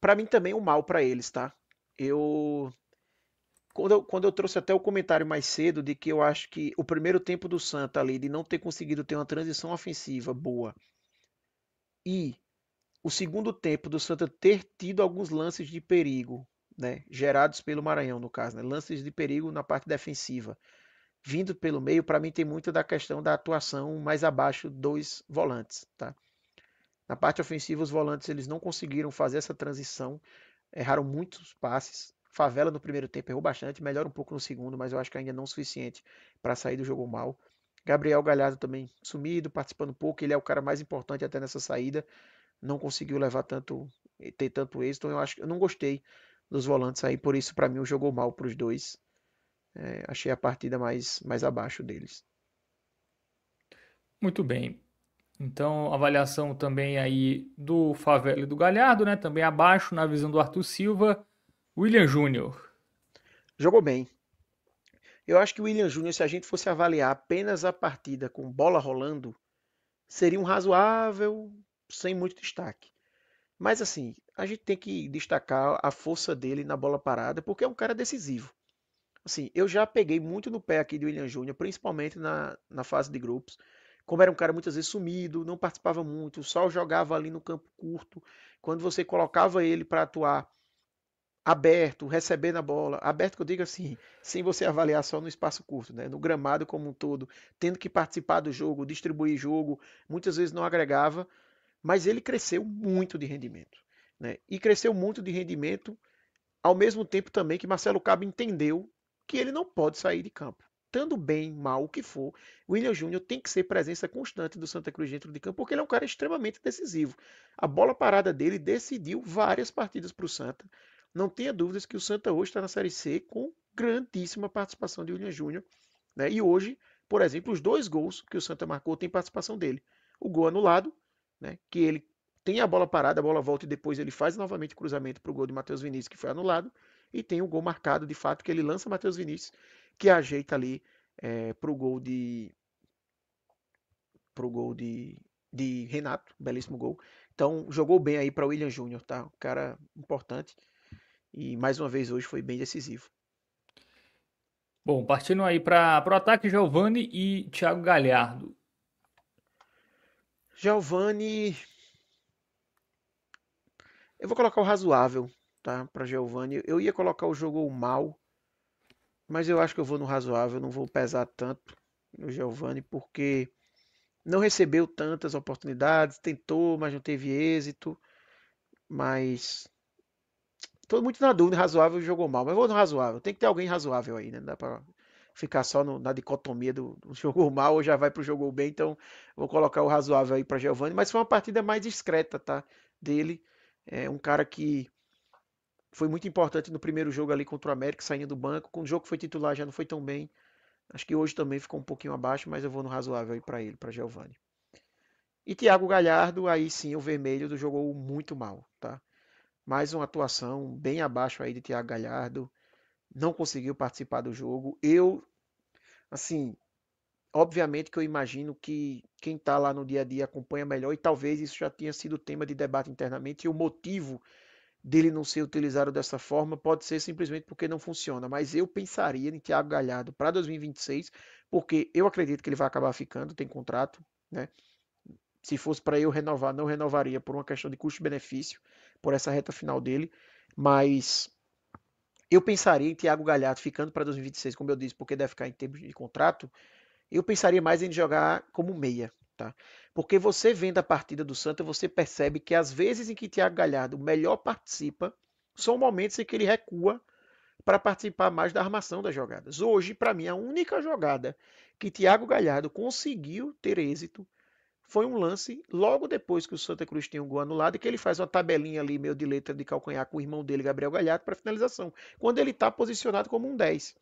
Para mim também um mal para eles, tá? Eu quando eu trouxe até o comentário mais cedo de que eu acho que o primeiro tempo do Santa ali, de não ter conseguido ter uma transição ofensiva boa, e o segundo tempo do Santa ter tido alguns lances de perigo, né, gerados pelo Maranhão, no caso, né, lances de perigo na parte defensiva, vindo pelo meio, para mim tem muito da questão da atuação mais abaixo dos volantes, tá? Na parte ofensiva, os volantes eles não conseguiram fazer essa transição, erraram muitos passes. Favela no primeiro tempo errou bastante, melhora um pouco no segundo, mas eu acho que ainda não o suficiente para sair do jogo mal. Gabriel Galhardo também sumido, participando pouco, ele é o cara mais importante até nessa saída, não conseguiu levar ter tanto êxito. Então eu acho que eu não gostei dos volantes aí, por isso para mim o jogou mal para os dois. Achei a partida mais abaixo deles. Muito bem. Então, avaliação também aí do Favela e do Galhardo, né? Também abaixo na visão do Arthur Silva. William Júnior. Jogou bem. Eu acho que o William Júnior, se a gente fosse avaliar apenas a partida com bola rolando, seria um razoável, sem muito destaque. Mas assim, a gente tem que destacar a força dele na bola parada, porque é um cara decisivo. Assim, eu já peguei muito no pé aqui do William Júnior, principalmente na fase de grupos. Como era um cara muitas vezes sumido, não participava muito, só jogava ali no campo curto. Quando você colocava ele para atuar aberto, recebendo a bola, aberto que eu digo assim, sem você avaliar só no espaço curto, né? No gramado como um todo, tendo que participar do jogo, distribuir jogo, muitas vezes não agregava, mas ele cresceu muito de rendimento, né? E cresceu muito de rendimento ao mesmo tempo também que Marcelo Cabo entendeu que ele não pode sair de campo. Estando bem, mal, o que for, o William Júnior tem que ser presença constante do Santa Cruz dentro de campo, porque ele é um cara extremamente decisivo. A bola parada dele decidiu várias partidas para o Santa. Não tenha dúvidas que o Santa hoje está na Série C com grandíssima participação de William Júnior, né? E hoje, por exemplo, os dois gols que o Santa marcou tem participação dele. O gol anulado, né? Que ele tem a bola parada, a bola volta e depois ele faz novamente o cruzamento para o gol de Matheus Vinícius, que foi anulado. E tem o gol marcado, de fato, que ele lança Matheus Vinícius, que ajeita ali para o gol de Renato, belíssimo gol. Então, jogou bem aí para o William Júnior, tá? Um cara importante. E mais uma vez hoje foi bem decisivo. Bom, partindo aí para o ataque, Giovani e Thiago Galhardo. Giovani, eu vou colocar o razoável, tá? Para Giovani. Eu ia colocar o jogo mal, mas eu acho que eu vou no razoável, não vou pesar tanto no Giovani, porque não recebeu tantas oportunidades, tentou, mas não teve êxito. Mas tô muito na dúvida, razoável jogou mal, mas eu vou no razoável. Tem que ter alguém razoável aí, né? Não dá pra ficar só na dicotomia do jogou mal ou já vai pro jogou bem, então vou colocar o razoável aí para Giovani, mas foi uma partida mais discreta, tá? Dele. É um cara que foi muito importante no primeiro jogo ali contra o América, saindo do banco. Quando o jogo foi titular já não foi tão bem. Acho que hoje também ficou um pouquinho abaixo, mas eu vou no razoável aí para ele, para Giovani. E Thiago Galhardo, aí sim, o vermelho jogou muito mal, tá? Mais uma atuação bem abaixo aí de Thiago Galhardo. Não conseguiu participar do jogo. Eu, assim, obviamente que eu imagino que quem está lá no dia a dia acompanha melhor e talvez isso já tenha sido tema de debate internamente e o motivo dele não ser utilizado dessa forma pode ser simplesmente porque não funciona. Mas eu pensaria em Thiago Galhardo para 2026, porque eu acredito que ele vai acabar ficando, tem contrato, né? Se fosse para eu renovar, não renovaria por uma questão de custo-benefício, por essa reta final dele. Mas eu pensaria em Thiago Galhardo ficando para 2026, como eu disse, porque deve ficar em termos de contrato. Eu pensaria mais em jogar como meia, tá? Porque você vendo a partida do Santa, você percebe que às vezes em que Thiago Galhardo melhor participa, são momentos em que ele recua para participar mais da armação das jogadas. Hoje, para mim, a única jogada que Thiago Galhardo conseguiu ter êxito foi um lance logo depois que o Santa Cruz tem um gol anulado e que ele faz uma tabelinha ali meio de letra de calcanhar com o irmão dele, Gabriel Galhardo, para finalização. Quando ele está posicionado como um 10.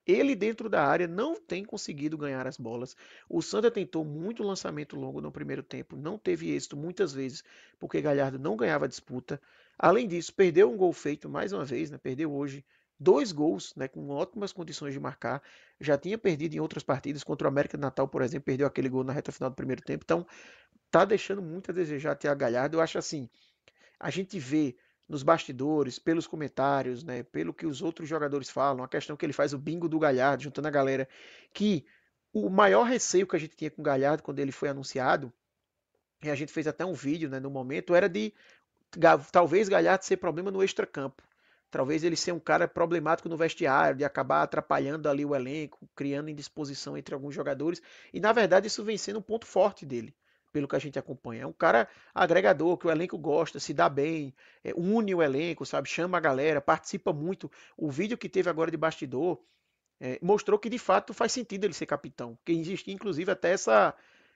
Ele dentro da área não tem conseguido ganhar as bolas. O Santa tentou muito lançamento longo no primeiro tempo, não teve êxito muitas vezes, porque Galhardo não ganhava disputa. Além disso, perdeu um gol feito mais uma vez, né? Perdeu hoje dois gols, né? Com ótimas condições de marcar. Já tinha perdido em outras partidas, contra o América de Natal, por exemplo, perdeu aquele gol na reta final do primeiro tempo. Então, tá deixando muito a desejar até a Galhardo. Eu acho assim, a gente vê nos bastidores, pelos comentários, né, pelo que os outros jogadores falam, a questão que ele faz o bingo do Galhardo, juntando a galera, que o maior receio que a gente tinha com o Galhardo quando ele foi anunciado, e a gente fez até um vídeo, né, no momento, era de talvez Galhardo ser problema no extracampo. Talvez ele ser um cara problemático no vestiário, de acabar atrapalhando ali o elenco, criando indisposição entre alguns jogadores. E na verdade isso vem sendo um ponto forte dele, pelo que a gente acompanha. É um cara agregador, que o elenco gosta, se dá bem, une o elenco, sabe? Chama a galera, participa muito. O vídeo que teve agora de bastidor mostrou que de fato faz sentido ele ser capitão. Porque existia inclusive até essa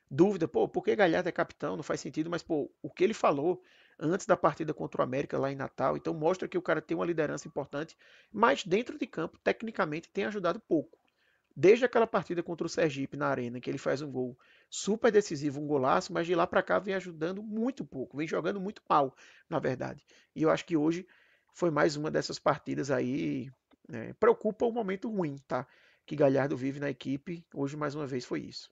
dúvida, pô, por que Galhardo é capitão? Não faz sentido, mas pô, o que ele falou antes da partida contra o América lá em Natal, então mostra que o cara tem uma liderança importante, mas dentro de campo, tecnicamente, tem ajudado pouco. Desde aquela partida contra o Sergipe na Arena, que ele faz um gol super decisivo, um golaço, mas de lá para cá vem ajudando muito pouco, vem jogando muito mal, na verdade. E eu acho que hoje foi mais uma dessas partidas aí. Preocupa o momento ruim, tá? Que Galhardo vive na equipe. Hoje, mais uma vez, foi isso.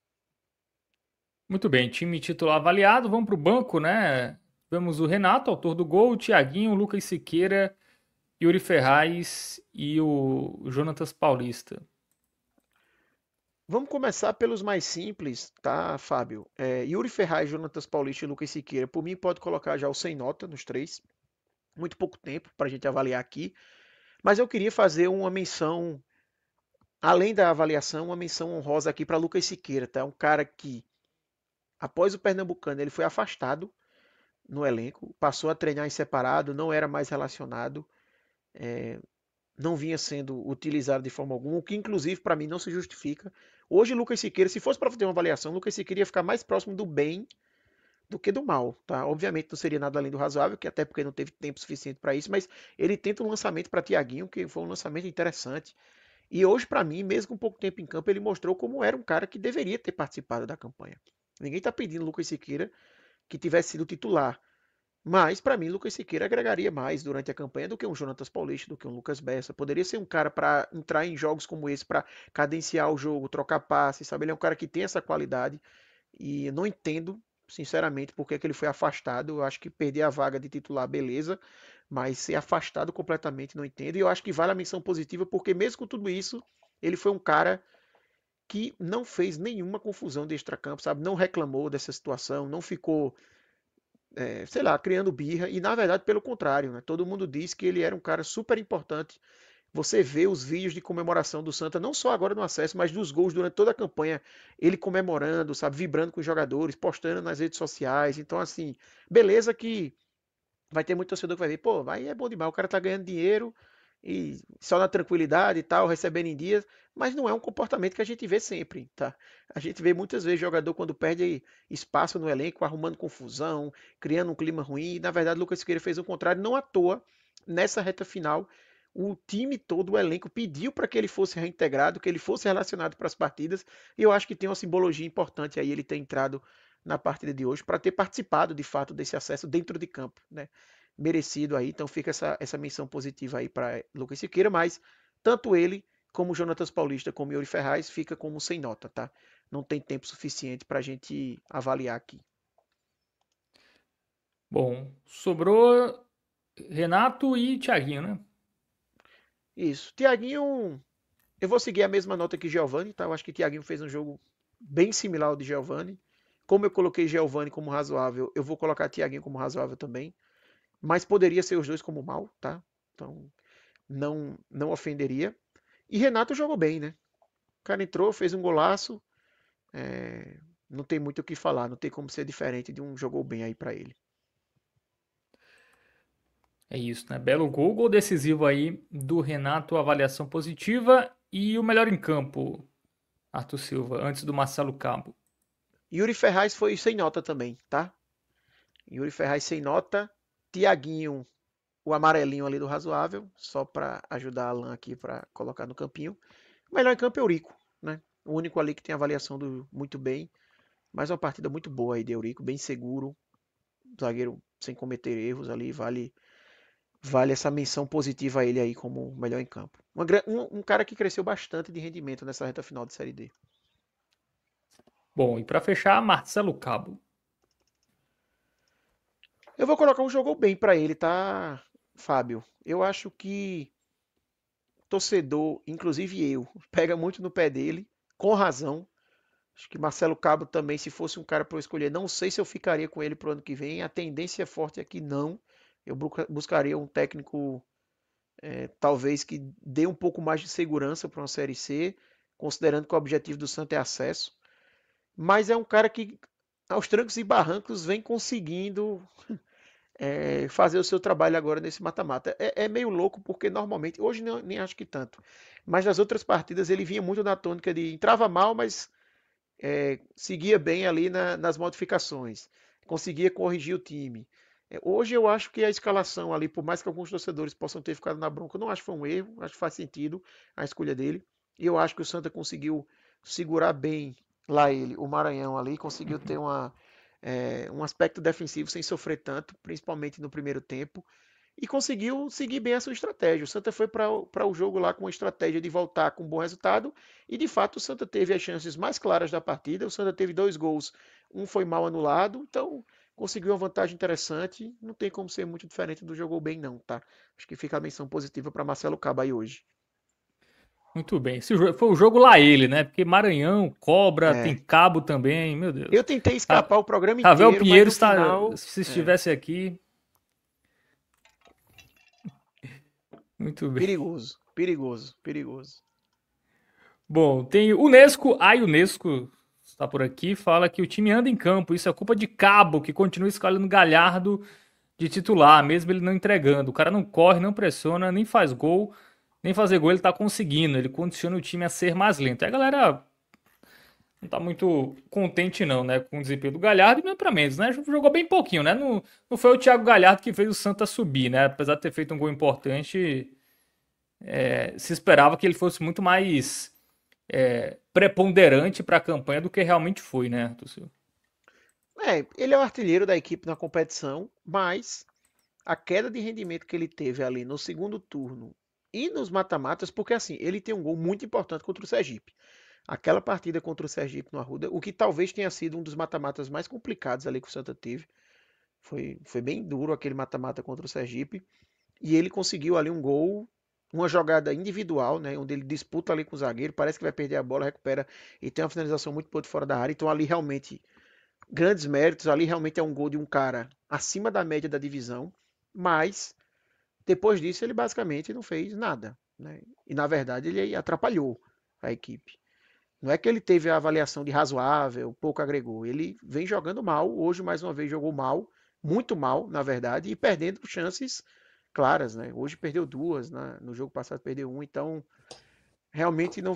Muito bem, time titular avaliado, vamos para o banco, né? Vemos o Renato, autor do gol, o Thiaguinho, o Lucas Siqueira, Yuri Ferraz e o Jonatas Paulista. Vamos começar pelos mais simples, tá, Fábio? Yuri Ferraz, Jonatas Paulista e Lucas Siqueira. Por mim, pode colocar já o sem nota nos três. muito pouco tempo para a gente avaliar aqui, mas eu queria fazer uma menção, além da avaliação, uma menção honrosa aqui para Lucas Siqueira, tá? Um cara que, após o Pernambucano, ele foi afastado no elenco, passou a treinar em separado, não era mais relacionado, não vinha sendo utilizado de forma alguma, o que inclusive para mim não se justifica. Hoje, Lucas Siqueira, se fosse para fazer uma avaliação, Lucas Siqueira ia ficar mais próximo do bem do que do mal, tá? Obviamente não seria nada além do razoável, que até porque não teve tempo suficiente para isso, mas ele tenta um lançamento para Thiaguinho, que foi um lançamento interessante. E hoje, para mim, mesmo com pouco tempo em campo, ele mostrou como era um cara que deveria ter participado da campanha. Ninguém está pedindo Lucas Siqueira que tivesse sido titular. Mas, para mim, Lucas Siqueira agregaria mais durante a campanha do que um Jonatas Paulista, do que um Lucas Bessa. Poderia ser um cara para entrar em jogos como esse, para cadenciar o jogo, trocar passes, sabe? Ele é um cara que tem essa qualidade e eu não entendo, sinceramente, por que ele foi afastado. Eu acho que perder a vaga de titular, beleza, mas ser afastado completamente, não entendo. E eu acho que vale a menção positiva, porque mesmo com tudo isso, ele foi um cara que não fez nenhuma confusão de extracampo, sabe? Não reclamou dessa situação, não ficou sei lá, criando birra, e na verdade pelo contrário, né? Todo mundo diz que ele era um cara super importante. Você vê os vídeos de comemoração do Santa, não só agora no acesso, mas dos gols durante toda a campanha, ele comemorando, sabe, vibrando com os jogadores, postando nas redes sociais. Então, assim, beleza que vai ter muito torcedor que vai ver, pô, vai é bom demais, o cara tá ganhando dinheiro e só na tranquilidade e tal, recebendo em dias, mas não é um comportamento que a gente vê sempre, tá? A gente vê muitas vezes jogador quando perde espaço no elenco, arrumando confusão, criando um clima ruim, e na verdade Lucas Siqueira fez o contrário, não à toa, nessa reta final, o time todo, o elenco, pediu para que ele fosse reintegrado, que ele fosse relacionado para as partidas, e eu acho que tem uma simbologia importante aí ele ter entrado na partida de hoje para ter participado de fato desse acesso dentro de campo, né? Merecido aí, então fica essa menção positiva aí para Lucas Siqueira, mas tanto ele como o Jonatas Paulista, como o Yuri Ferraz, fica como sem nota, tá? Não tem tempo suficiente para a gente avaliar aqui. Bom, sobrou Renato e Thiaguinho, né? Isso. Tiaguinho, eu vou seguir a mesma nota que Giovani, tá? Eu acho que Tiaguinho fez um jogo bem similar ao de Giovani. Como eu coloquei Giovani como razoável, eu vou colocar Tiaguinho como razoável também. Mas poderia ser os dois como mal, tá? Então não ofenderia. E Renato jogou bem, né? O cara entrou, fez um golaço. Não tem muito o que falar, não tem como ser diferente de um jogou bem aí pra ele. É isso, né? Belo gol decisivo aí do Renato, avaliação positiva. E o melhor em campo, Arthur Silva, antes do Marcelo Cabo. Yuri Ferraz foi sem nota também, tá? Yuri Ferraz sem nota. Tiaguinho, o amarelinho ali do razoável, só para ajudar a Alan aqui para colocar no campinho. O melhor em campo é o Eurico, né? O único ali que tem avaliação do muito bem. Mas uma partida muito boa aí de Eurico, bem seguro. Zagueiro sem cometer erros ali, vale essa menção positiva a ele aí como o melhor em campo. Um cara que cresceu bastante de rendimento nessa reta final de Série D. Bom, e para fechar, Marcelo Cabo. Eu vou colocar um jogo bem para ele, tá, Fábio? Eu acho que torcedor, inclusive eu, pega muito no pé dele, com razão. Acho que Marcelo Cabo também, se fosse um cara para eu escolher, não sei se eu ficaria com ele pro ano que vem. A tendência é forte aqui, não. Eu buscaria um técnico, talvez, que dê um pouco mais de segurança para uma Série C, considerando que o objetivo do Santa é acesso. Mas é um cara que, aos trancos e barrancos, vem conseguindo fazer o seu trabalho agora nesse mata-mata. É meio louco porque normalmente, hoje não, nem acho que tanto, mas nas outras partidas ele vinha muito na tônica de entrava mal, mas seguia bem ali nas modificações, conseguia corrigir o time. Hoje eu acho que a escalação ali, por mais que alguns torcedores possam ter ficado na bronca, eu não acho que foi um erro, acho que faz sentido a escolha dele. E eu acho que o Santa conseguiu segurar bem lá ele, o Maranhão ali, conseguiu ter um aspecto defensivo sem sofrer tanto, principalmente no primeiro tempo, e conseguiu seguir bem a sua estratégia. O Santa foi para o jogo lá com a estratégia de voltar com um bom resultado, e de fato o Santa teve as chances mais claras da partida. O Santa teve 2 gols, um foi mal anulado, então conseguiu uma vantagem interessante. Não tem como ser muito diferente do jogou bem, não, tá? Acho que fica a menção positiva para Marcelo Cabo aí hoje. Muito bem. Esse foi o jogo lá ele, né? Porque Maranhão, Cobra, tem É. Cabo também, meu Deus. Eu tentei escapar o programa Ravel inteiro, mas Pinheiro no está, final. se estivesse aqui, Muito bem. Perigoso, perigoso, perigoso. Bom, tem o Unesco, a Unesco está por aqui, fala que o time anda em campo, isso é culpa de Cabo, que continua escalando Galhardo de titular, mesmo ele não entregando. O cara não corre, não pressiona, nem faz gol, nem fazer gol ele tá conseguindo, ele condiciona o time a ser mais lento. Aí a galera não tá muito contente não, né, com o desempenho do Galhardo e não é pra menos, né? Jogou bem pouquinho, né? Não foi o Thiago Galhardo que fez o Santa subir, né? Apesar de ter feito um gol importante, se esperava que ele fosse muito mais preponderante para a campanha do que realmente foi, né, Arthur Silva? Ele é o artilheiro da equipe na competição, mas a queda de rendimento que ele teve ali no segundo turno e nos mata-matas, porque assim, ele tem um gol muito importante contra o Sergipe. Aquela partida contra o Sergipe no Arruda, o que talvez tenha sido um dos mata-matas mais complicados ali que o Santa teve. Foi bem duro aquele mata-mata contra o Sergipe. E ele conseguiu ali um gol, uma jogada individual, né, onde ele disputa ali com o zagueiro, parece que vai perder a bola, recupera e tem uma finalização muito boa de fora da área. Então ali realmente grandes méritos, ali realmente é um gol de um cara acima da média da divisão, mas depois disso ele basicamente não fez nada, né? E na verdade ele atrapalhou a equipe. Não é que ele teve a avaliação de razoável, pouco agregou. Ele vem jogando mal. Hoje, mais uma vez, jogou mal. Muito mal, na verdade. E perdendo chances claras, né? Hoje perdeu duas, né? No jogo passado perdeu um. Então, realmente não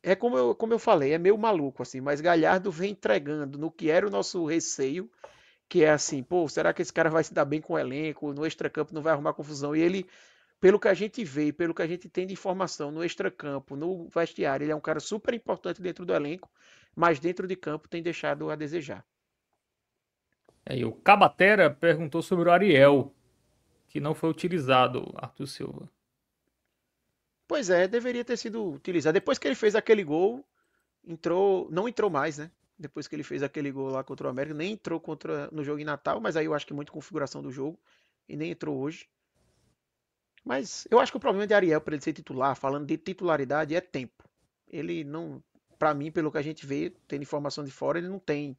é como eu falei, é meio maluco, assim. Mas Galhardo vem entregando no que era o nosso receio, que é assim, pô, será que esse cara vai se dar bem com o elenco? No extracampo não vai arrumar confusão? E ele, pelo que a gente vê, pelo que a gente tem de informação no extracampo, no vestiário, ele é um cara super importante dentro do elenco, mas dentro de campo tem deixado a desejar. E o Cabatera perguntou sobre o Ariel, que não foi utilizado, Arthur Silva. Pois é, deveria ter sido utilizado. Depois que ele fez aquele gol, não entrou mais, né? Depois que ele fez aquele gol lá contra o América, nem entrou no jogo em Natal, mas aí eu acho que muito configuração do jogo e nem entrou hoje. Mas eu acho que o problema de Ariel para ele ser titular, falando de titularidade, é tempo. Ele não, para mim, pelo que a gente vê, tendo informação de fora, ele não tem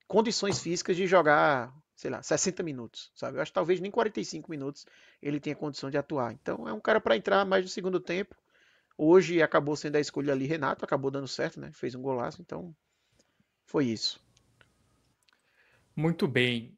condições físicas de jogar, sei lá, 60 minutos, sabe? Eu acho que talvez nem 45 minutos ele tenha condição de atuar. Então é um cara para entrar mais no segundo tempo. Hoje acabou sendo a escolha ali Renato, acabou dando certo, né? Fez um golaço, então foi isso. Muito bem.